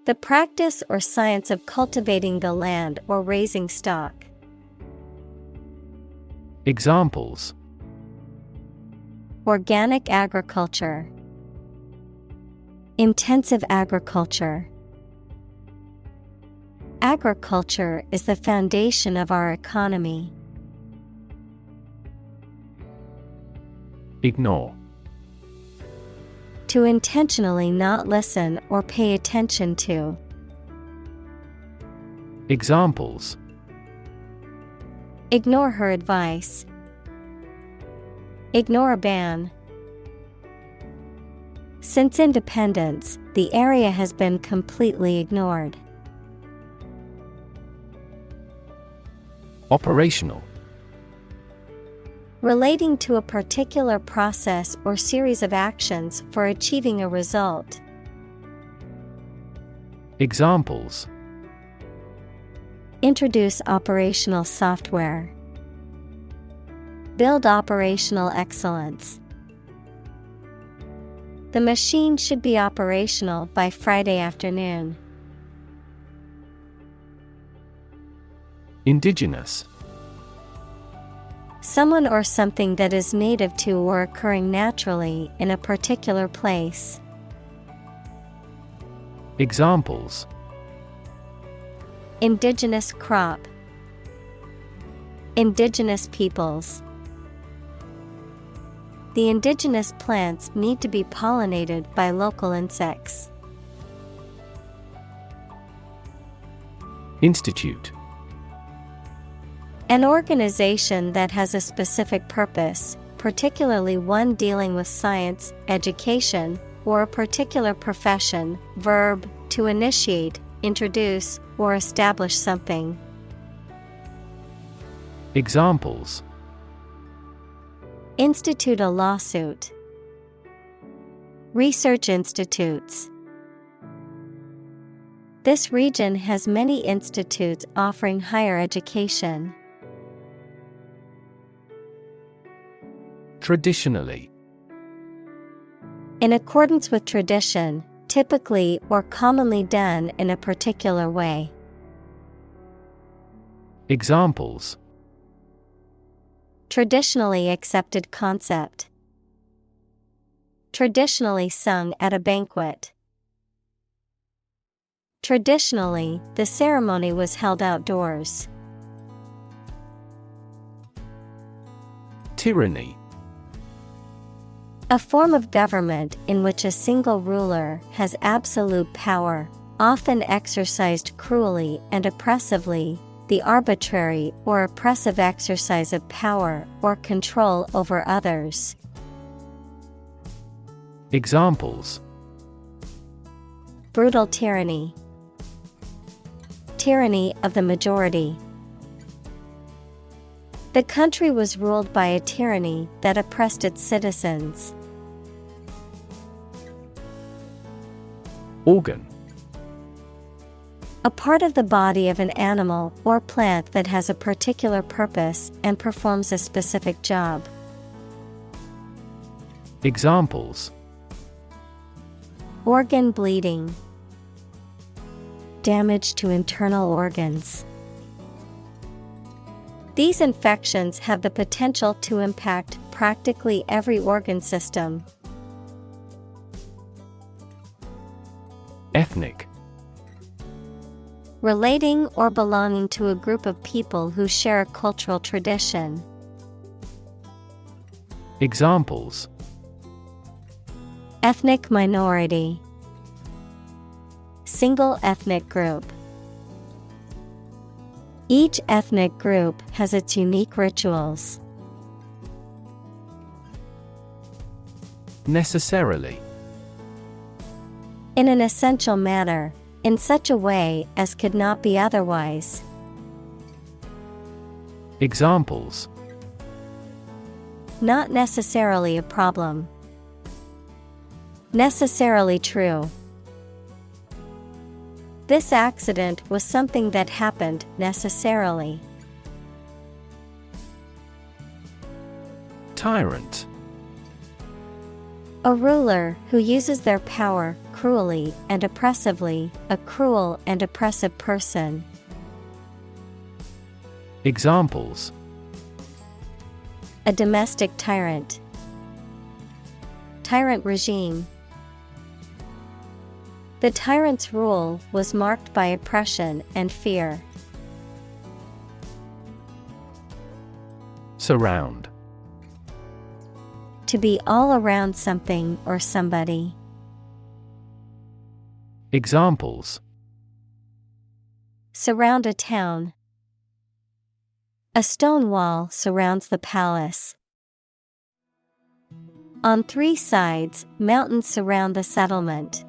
The practice or science of cultivating the land or raising stock. Examples: Organic agriculture. Intensive agriculture. Agriculture is the foundation of our economy. Ignore. To intentionally not listen or pay attention to. Examples: Ignore her advice. Ignore a ban. Since independence, the area has been completely ignored. Operational. Relating to a particular process or series of actions for achieving a result. Examples: Introduce operational software. Build operational excellence. The machine should be operational by Friday afternoon. Indigenous. Someone or something that is native to or occurring naturally in a particular place. Examples: Indigenous crop. Indigenous peoples. The indigenous plants need to be pollinated by local insects. Institute. An organization that has a specific purpose, particularly one dealing with science, education, or a particular profession. Verb, to initiate, introduce, or establish something. Examples: Institute a lawsuit. Research institutes. This region has many institutes offering higher education. Traditionally. In accordance with tradition, typically or commonly done in a particular way. Examples: Traditionally accepted concept. Traditionally sung at a banquet. Traditionally, the ceremony was held outdoors. Tyranny. A form of government in which a single ruler has absolute power, often exercised cruelly and oppressively, the arbitrary or oppressive exercise of power or control over others. Examples: Brutal tyranny. Tyranny of the majority. The country was ruled by a tyranny that oppressed its citizens. Organ. A part of the body of an animal or plant that has a particular purpose and performs a specific job. Examples: Organ bleeding. Damage to internal organs. These infections have the potential to impact practically every organ system. Ethnic. Relating or belonging to a group of people who share a cultural tradition. Examples: Ethnic minority. Single ethnic group. Each ethnic group has its unique rituals. Necessarily. In an essential manner, in such a way as could not be otherwise. Examples: Not necessarily a problem. Necessarily true. This accident was something that happened necessarily. Tyrant. A ruler who uses their power cruelly and oppressively, a cruel and oppressive person. Examples: A domestic tyrant. Tyrant regime. The tyrant's rule was marked by oppression and fear. Surround. To be all around something or somebody. Examples: Surround a town. A stone wall surrounds the palace. On 3 sides, mountains surround the settlement.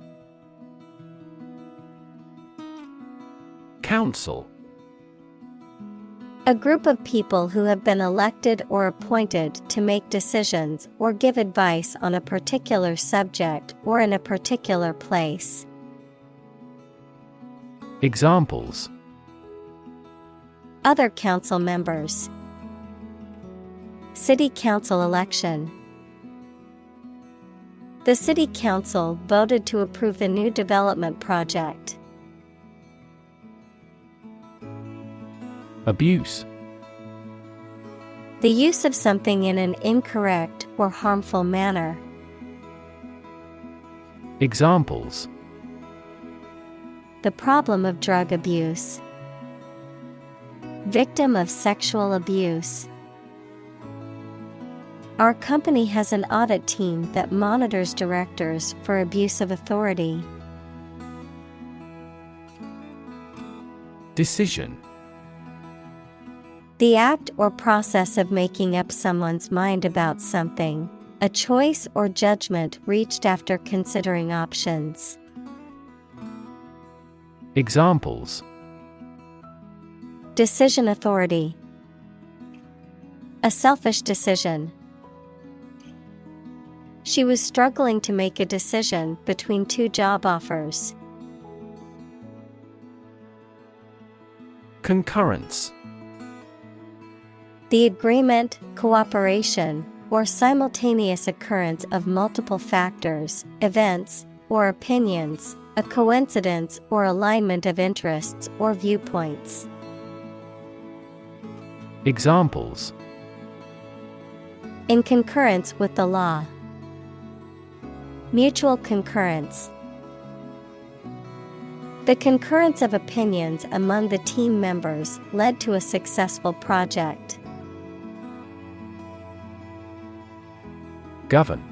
Council. A group of people who have been elected or appointed to make decisions or give advice on a particular subject or in a particular place. Examples: Other council members. City council election. The city council voted to approve the new development project. Abuse. The use of something in an incorrect or harmful manner. Examples: The problem of drug abuse. Victim of sexual abuse. Our company has an audit team that monitors directors for abuse of authority. Decision. The act or process of making up someone's mind about something, a choice or judgment reached after considering options. Examples: Decision authority. A selfish decision. She was struggling to make a decision between 2 job offers. Concurrence. The agreement, cooperation, or simultaneous occurrence of multiple factors, events, or opinions, a coincidence or alignment of interests or viewpoints. Examples: In concurrence with the law. Mutual concurrence. The concurrence of opinions among the team members led to a successful project. Govern.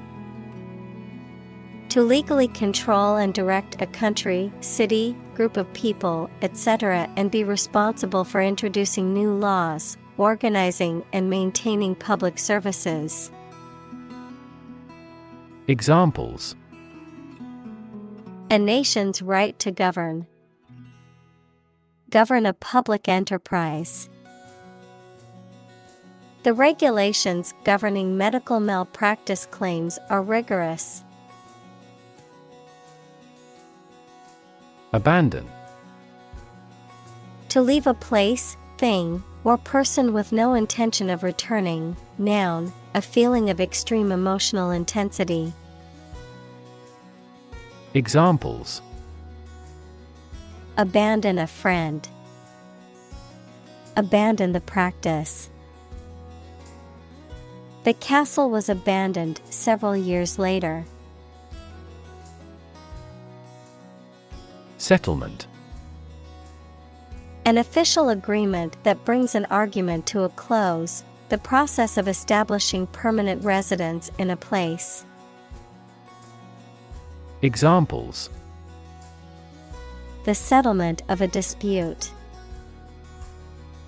To legally control and direct a country, city, group of people, etc., and be responsible for introducing new laws, organizing and maintaining public services. Examples: A nation's right to govern. Govern a public enterprise. The regulations governing medical malpractice claims are rigorous. Abandon. To leave a place, thing, or person with no intention of returning. Noun, a feeling of extreme emotional intensity. Examples: Abandon a friend. Abandon the practice. The castle was abandoned several years later. Settlement. An official agreement that brings an argument to a close, the process of establishing permanent residence in a place. Examples: The settlement of a dispute.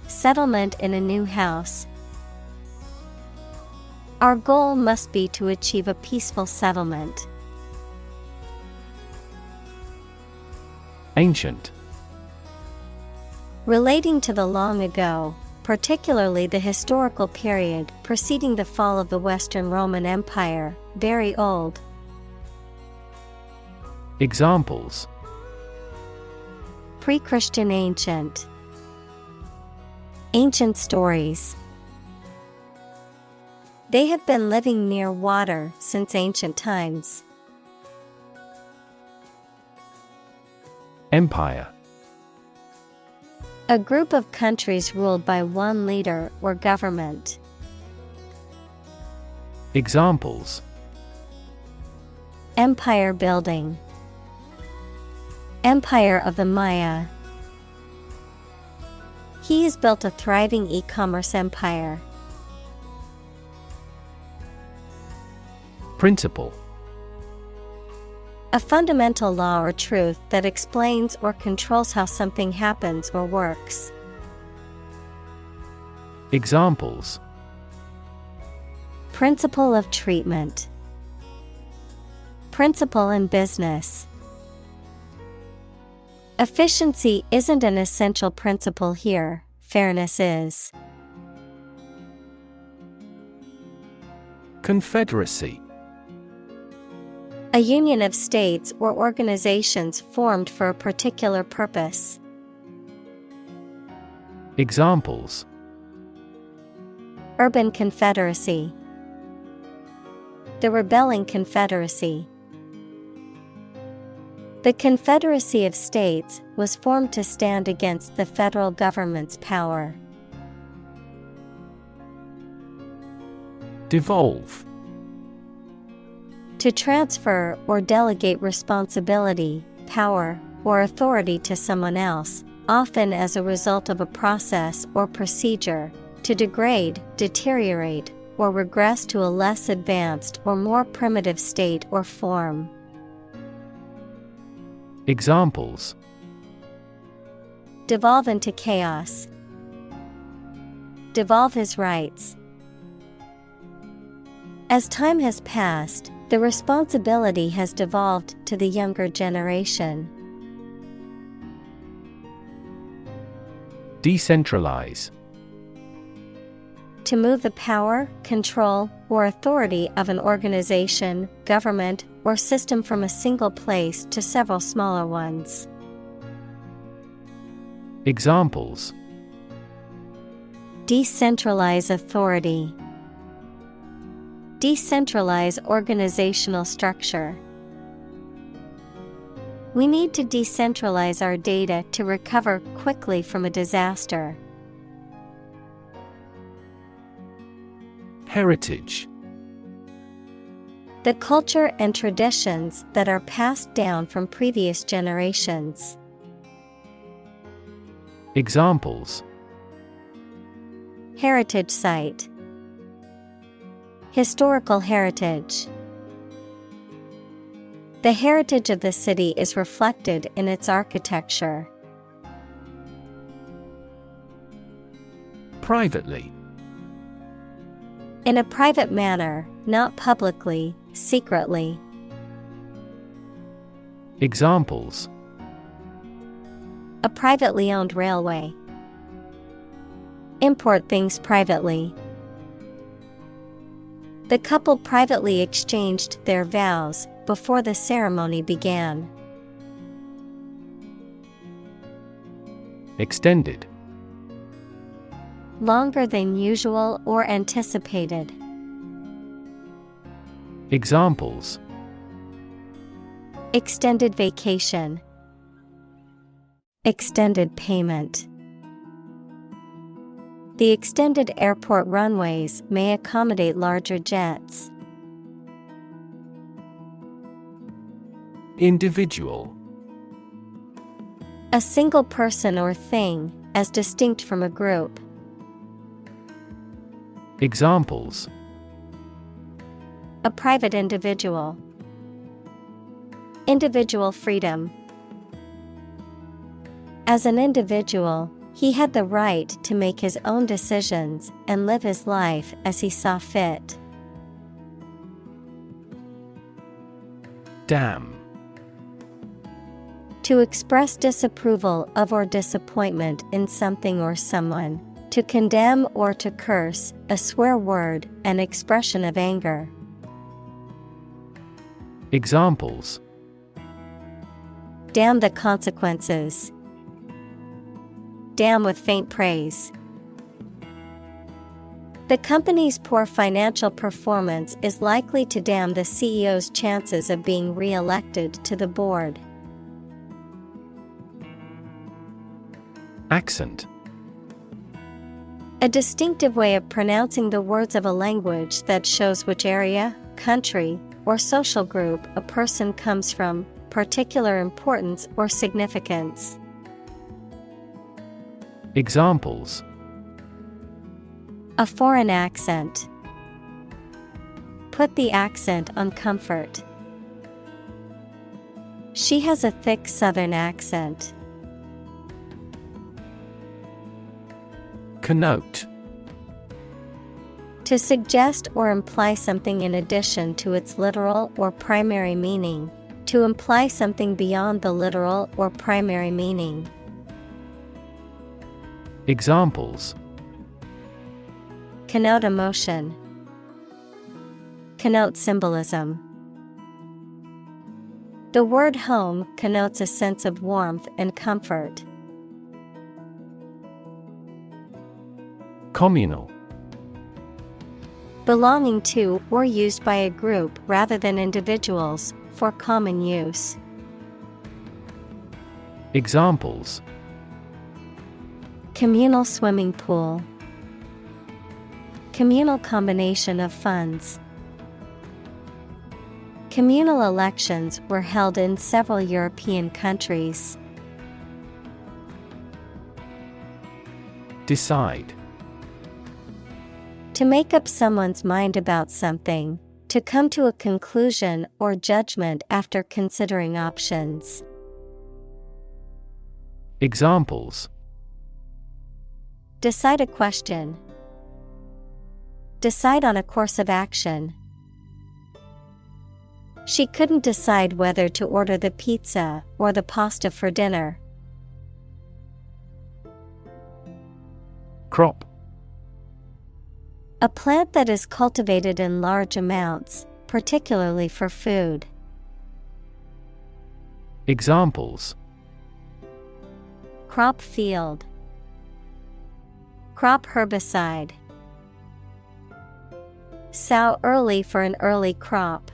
Settlement in a new house. Our goal must be to achieve a peaceful settlement. Ancient. Relating to the long ago, particularly the historical period preceding the fall of the Western Roman Empire, very old. Examples: Pre-Christian ancient. Ancient stories. They have been living near water since ancient times. Empire. A group of countries ruled by one leader or government. Examples: Empire building. Empire of the Maya. He has built a thriving e-commerce empire. Principle. A fundamental law or truth that explains or controls how something happens or works. Examples: Principle of treatment. Principle in business. Efficiency isn't an essential principle here, fairness is. Confederacy. A union of states or organizations formed for a particular purpose. Examples: Urban confederacy. The rebelling confederacy. The Confederacy of States was formed to stand against the federal government's power. Devolve. To transfer or delegate responsibility, power, or authority to someone else, often as a result of a process or procedure, to degrade, deteriorate, or regress to a less advanced or more primitive state or form. Examples: Devolve into chaos. Devolve his rights. As time has passed, the responsibility has devolved to the younger generation. Decentralize. To move the power, control, or authority of an organization, government, or system from a single place to several smaller ones. Examples: Decentralize authority. Decentralize organizational structure. We need to decentralize our data to recover quickly from a disaster. Heritage. The culture and traditions that are passed down from previous generations. Examples: Heritage site. Historical heritage. The heritage of the city is reflected in its architecture. Privately. In a private manner, not publicly, secretly. Examples: A privately owned railway. Import things privately. The couple privately exchanged their vows before the ceremony began. Extended. Longer than usual or anticipated. Examples: Extended vacation. Extended payment. The extended airport runways may accommodate larger jets. Individual. A single person or thing, as distinct from a group. Examples: A private individual. Individual freedom. As an individual, he had the right to make his own decisions and live his life as he saw fit. Dam. To express disapproval of or disappointment in something or someone. To condemn or to curse, a swear word, an expression of anger. Examples: Damn the consequences. Damn with faint praise. The company's poor financial performance is likely to damn the CEO's chances of being re-elected to the board. Accent. A distinctive way of pronouncing the words of a language that shows which area, country, or social group a person comes from, particular importance or significance. Examples: A foreign accent. Put the accent on comfort. She has a thick Southern accent. Connote. To suggest or imply something in addition to its literal or primary meaning. To imply something beyond the literal or primary meaning. Examples: Connote emotion. Connote symbolism. The word home connotes a sense of warmth and comfort. Communal. Belonging to or used by a group rather than individuals, for common use. Examples: Communal swimming pool. Communal combination of funds. Communal elections were held in several European countries. Decide. To make up someone's mind about something. To come to a conclusion or judgment after considering options. Examples: Decide a question. Decide on a course of action. She couldn't decide whether to order the pizza or the pasta for dinner. Crop. A plant that is cultivated in large amounts, particularly for food. Examples: Crop field. Crop herbicide. Sow early for an early crop.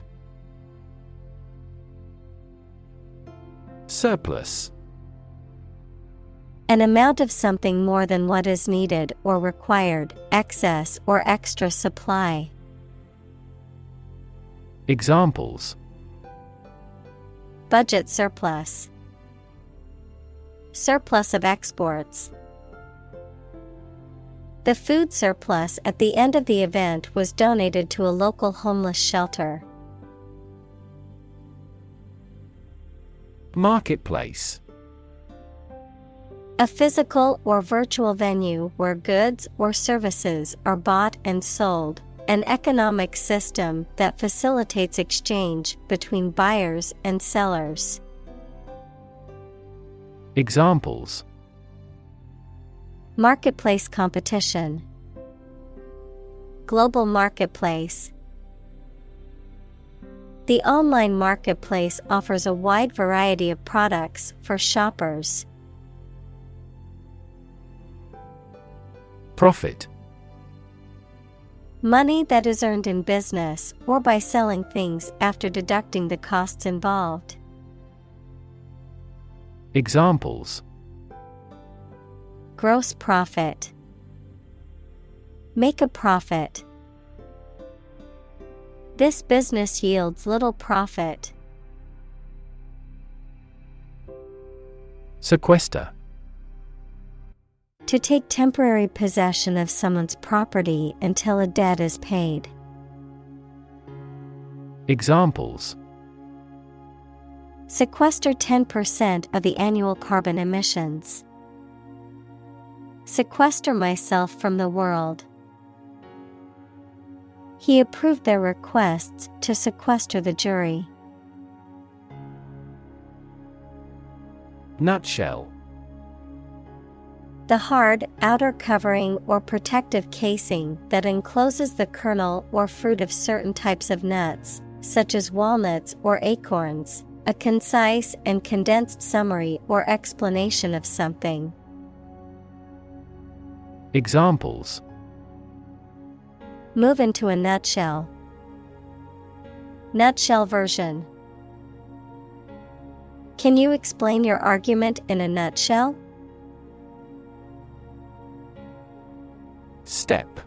Surplus. An amount of something more than what is needed or required, excess or extra supply. Examples: Budget surplus. Surplus of exports. The food surplus at the end of the event was donated to a local homeless shelter. Marketplace. A physical or virtual venue where goods or services are bought and sold. An economic system that facilitates exchange between buyers and sellers. Examples: Marketplace competition. Global marketplace. The online marketplace offers a wide variety of products for shoppers. Profit. Money that is earned in business or by selling things after deducting the costs involved. Examples: Gross profit. Make a profit. This business yields little profit. Sequester. To take temporary possession of someone's property until a debt is paid. Examples: Sequester 10% of the annual carbon emissions. Sequester myself from the world. He approved their requests to sequester the jury. Nutshell. The hard, outer covering or protective casing that encloses the kernel or fruit of certain types of nuts, such as walnuts or acorns, a concise and condensed summary or explanation of something. Examples: Move into a nutshell. Nutshell version. Can you explain your argument in a nutshell? Steppe.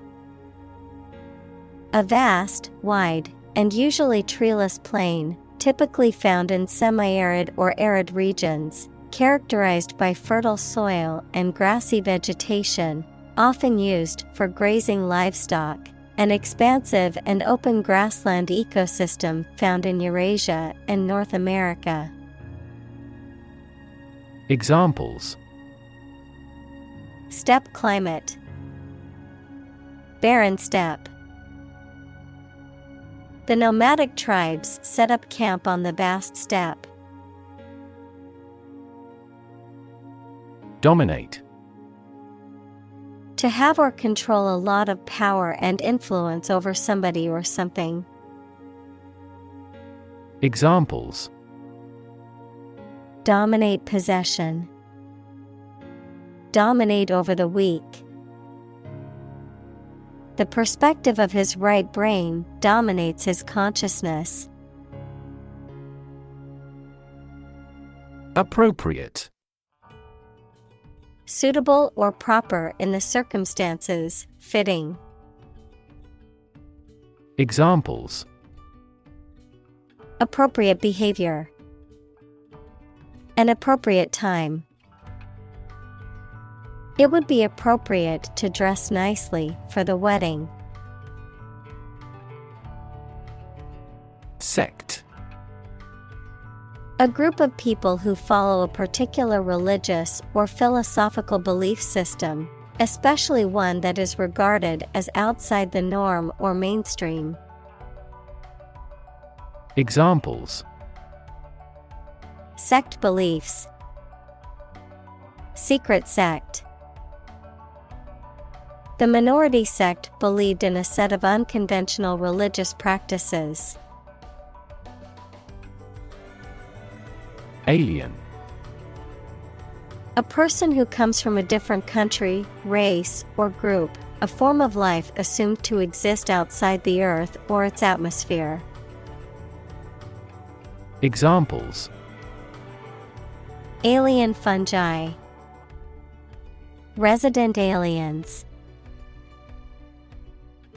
A vast, wide, and usually treeless plain, typically found in semi-arid or arid regions, characterized by fertile soil and grassy vegetation, often used for grazing livestock, an expansive and open grassland ecosystem found in Eurasia and North America. Examples: Steppe climate. Barren steppe. The nomadic tribes set up camp on the vast steppe. Dominate. To have or control a lot of power and influence over somebody or something. Examples: Dominate possession. Dominate over the weak. The perspective of his right brain dominates his consciousness. Appropriate. Suitable or proper in the circumstances, fitting. Examples: Appropriate behavior. An appropriate time. It would be appropriate to dress nicely for the wedding. Sect. A group of people who follow a particular religious or philosophical belief system, especially one that is regarded as outside the norm or mainstream. Examples: Sect beliefs. Secret sect. The minority sect believed in a set of unconventional religious practices. Alien. A person who comes from a different country, race, or group, a form of life assumed to exist outside the Earth or its atmosphere. Examples: Alien fungi. Resident aliens.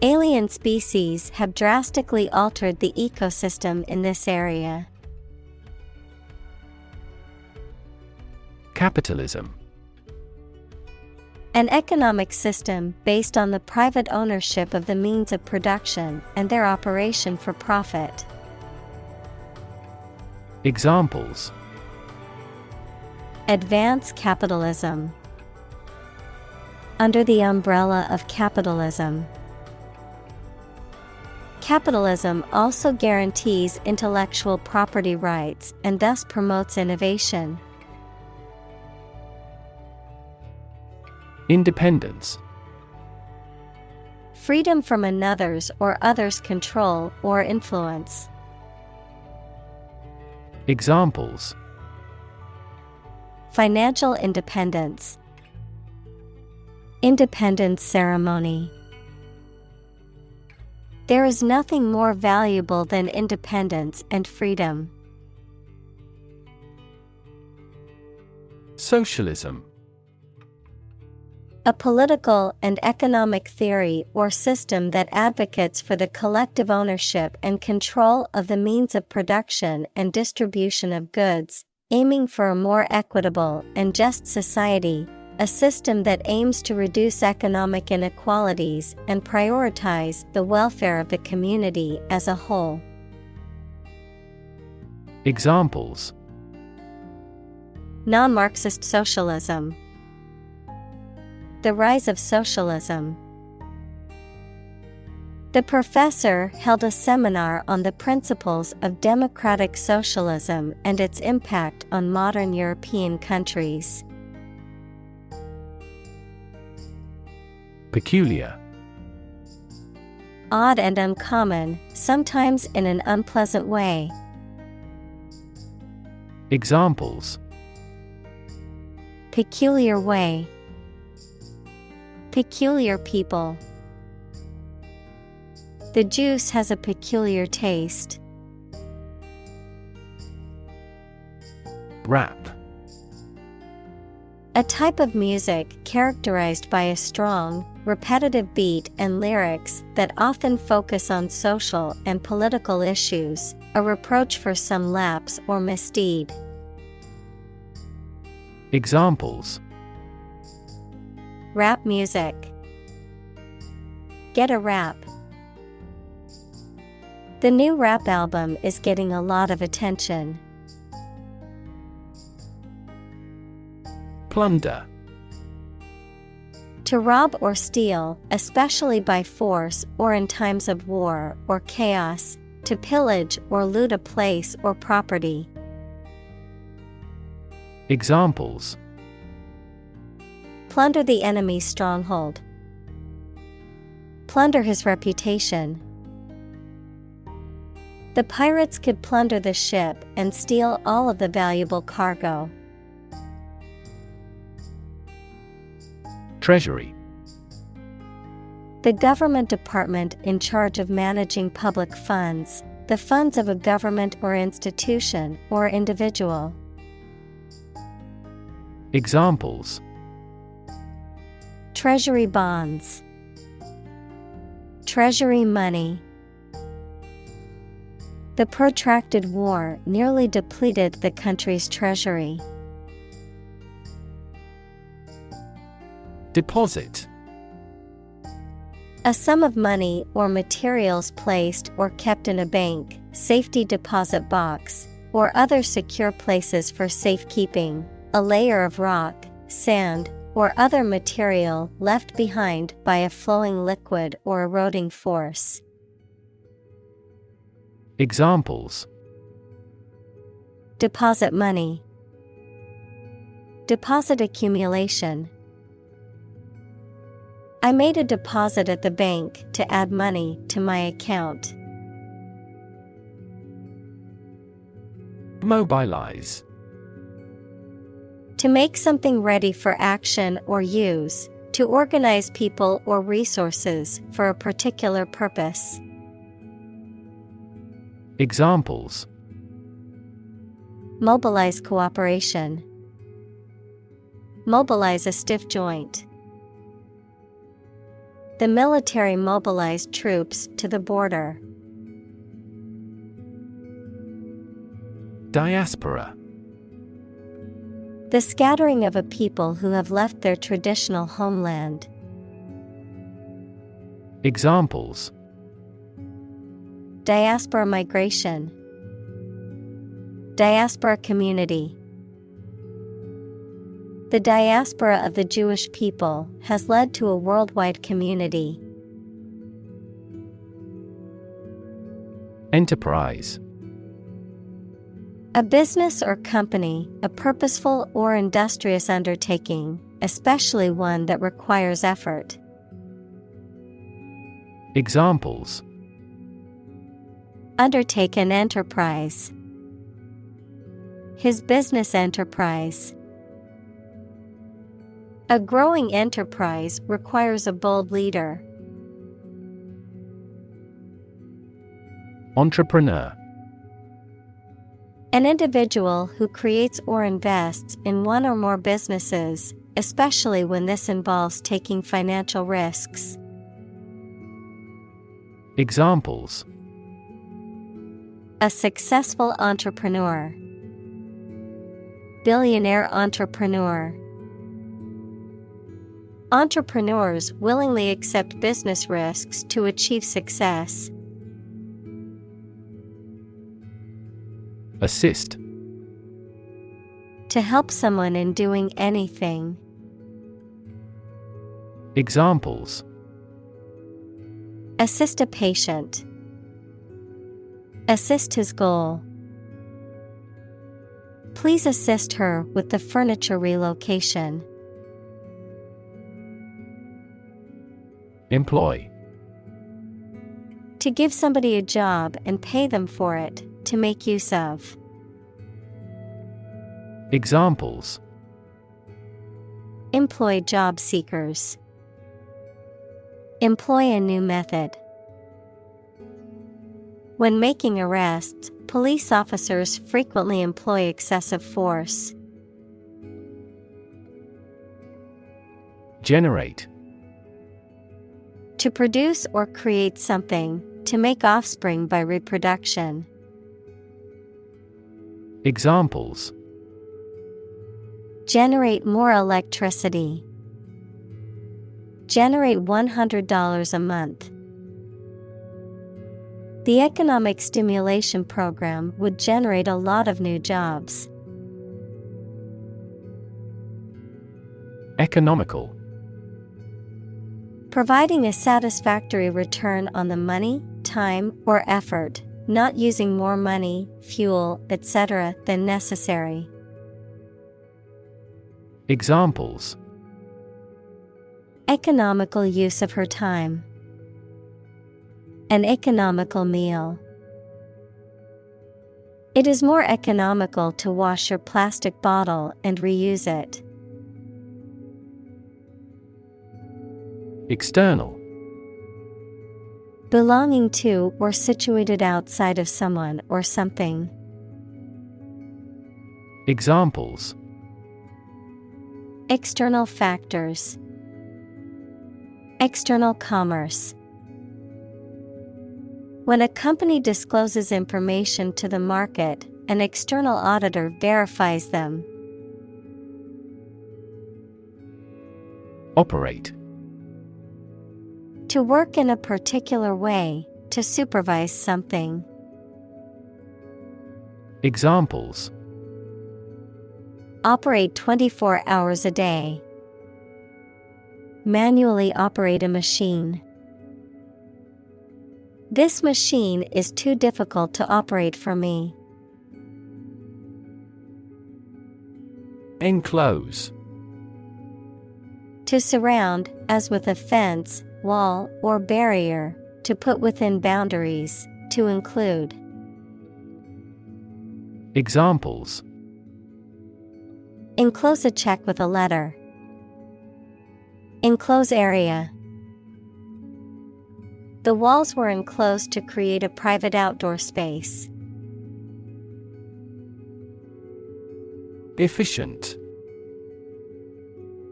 Alien species have drastically altered the ecosystem in this area. Capitalism. An economic system based on the private ownership of the means of production and their operation for profit. Examples: Advance capitalism. Under the umbrella of capitalism. Capitalism also guarantees intellectual property rights and thus promotes innovation. Independence. Freedom from another's or others' control or influence. Examples: Financial independence. Independence ceremony. There is nothing more valuable than independence and freedom. Socialism. A political and economic theory or system that advocates for the collective ownership and control of the means of production and distribution of goods, aiming for a more equitable and just society, a system that aims to reduce economic inequalities and prioritize the welfare of the community as a whole. Examples: Non-Marxist socialism. The rise of socialism. The professor held a seminar on the principles of democratic socialism and its impact on modern European countries. Peculiar. Odd and uncommon, sometimes in an unpleasant way. Examples: peculiar way, peculiar people. The juice has a peculiar taste. Rap. A type of music characterized by a strong, repetitive beat and lyrics that often focus on social and political issues, a reproach for some lapse or misdeed. Examples: rap music. Get a rap. The new rap album is getting a lot of attention. Plunder. To rob or steal, especially by force or in times of war or chaos, to pillage or loot a place or property. Examples: plunder the enemy's stronghold. Plunder his reputation. The pirates could plunder the ship and steal all of the valuable cargo. Treasury. The government department in charge of managing public funds, the funds of a government or institution or individual. Examples: treasury bonds. Treasury money. The protracted war nearly depleted the country's treasury. Deposit. A sum of money or materials placed or kept in a bank, safety deposit box, or other secure places for safekeeping, a layer of rock, sand, or other material left behind by a flowing liquid or eroding force. Examples: deposit money. Deposit accumulation. I made a deposit at the bank to add money to my account. Mobilize. To make something ready for action or use, to organize people or resources for a particular purpose. Examples: mobilize cooperation. Mobilize a stiff joint. The military mobilized troops to the border. Diaspora. The scattering of a people who have left their traditional homeland. Examples: diaspora migration. Diaspora community. The diaspora of the Jewish people has led to a worldwide community. Enterprise. A business or company, a purposeful or industrious undertaking, especially one that requires effort. Examples: undertake an enterprise. His business enterprise. A growing enterprise requires a bold leader. Entrepreneur. An individual who creates or invests in one or more businesses, especially when this involves taking financial risks. Examples: a successful entrepreneur. Billionaire entrepreneur. Entrepreneurs willingly accept business risks to achieve success. Assist. To help someone in doing anything. Assist a patient. Assist his goal. Please assist her with the furniture relocation. Employ. To give somebody a job and pay them for it, to make use of. Examples. Employ job seekers. Employ a new method. When making arrests, police officers frequently employ excessive force. Generate. To produce or create something, to make offspring by reproduction. Examples. Generate more electricity. Generate $100 a month. The economic stimulation program would generate a lot of new jobs. Economical. Providing a satisfactory return on the money, time, or effort, not using more money, fuel, etc. than necessary. Examples. Economical use of her time. An economical meal. It is more economical to wash your plastic bottle and reuse it. External. Belonging to or situated outside of someone or something. Examples. External factors. External commerce. When a company discloses information to the market, an external auditor verifies them. Operate. To work in a particular way, to supervise something. Examples. Operate 24 hours a day. Manually operate a machine. This machine is too difficult to operate for me. Enclose. To surround, as with a fence, wall, or barrier, to put within boundaries, to include. Examples. Enclose a check with a letter. Enclose area. The walls were enclosed to create a private outdoor space. Efficient.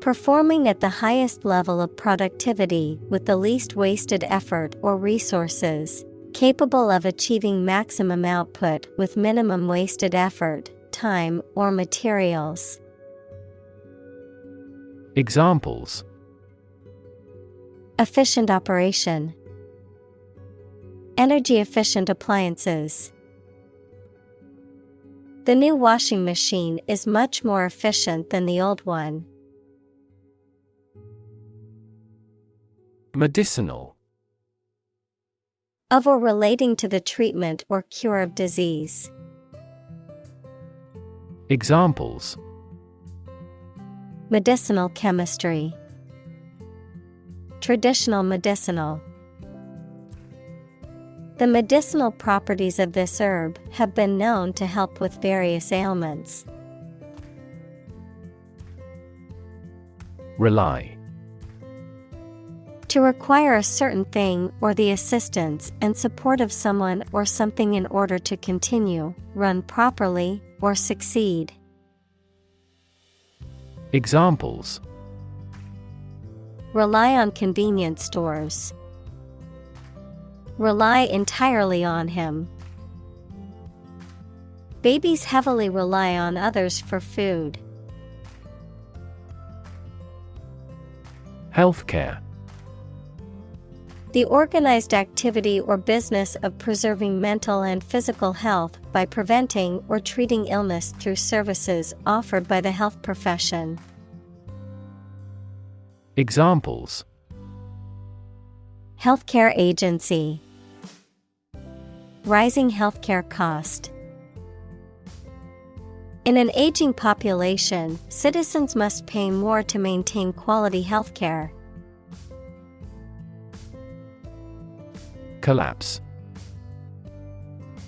Performing at the highest level of productivity with the least wasted effort or resources, capable of achieving maximum output with minimum wasted effort, time, or materials. Examples. Efficient operation. Energy efficient appliances. The new washing machine is much more efficient than the old one. Medicinal. Of or relating to the treatment or cure of disease. Examples. Medicinal chemistry. Traditional medicinal. The medicinal properties of this herb have been known to help with various ailments. Rely. To require a certain thing or the assistance and support of someone or something in order to continue, run properly, or succeed. Examples. Rely on convenience stores. Rely entirely on him. Babies heavily rely on others for food. Healthcare. The organized activity or business of preserving mental and physical health by preventing or treating illness through services offered by the health profession. Examples. Healthcare agency. Rising healthcare cost. In an aging population, citizens must pay more to maintain quality healthcare. Collapse.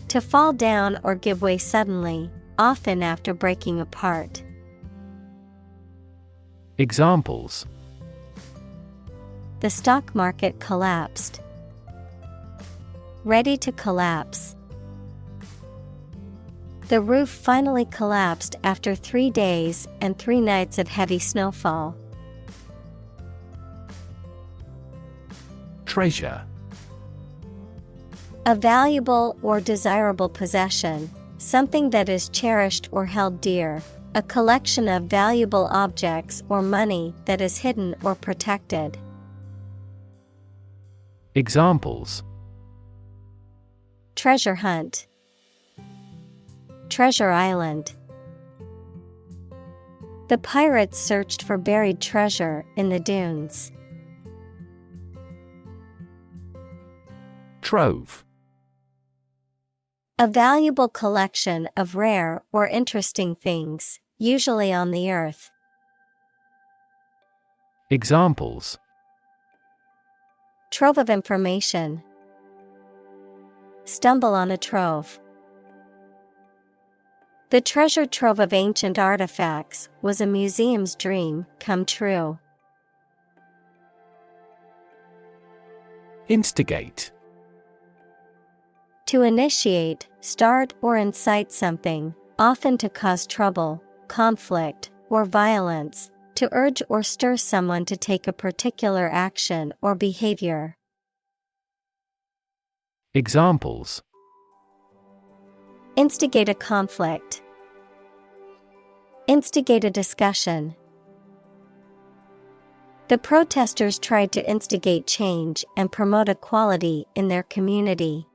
To fall down or give way suddenly, often after breaking apart. Examples: The stock market collapsed. Ready to collapse. The roof finally collapsed after 3 days and 3 nights of heavy snowfall. Treasure. A valuable or desirable possession, something that is cherished or held dear, a collection of valuable objects or money that is hidden or protected. Examples: Treasure hunt. Treasure Island. The pirates searched for buried treasure in the dunes. Trove. A valuable collection of rare or interesting things, usually on the earth. Examples: Trove of information. Stumble on a trove. The treasure trove of ancient artifacts was a museum's dream come true. Instigate. To initiate, start or incite something, often to cause trouble, conflict, or violence, to urge or stir someone to take a particular action or behavior. Examples: Instigate a conflict. Instigate a discussion. The protesters tried to instigate change and promote equality in their community.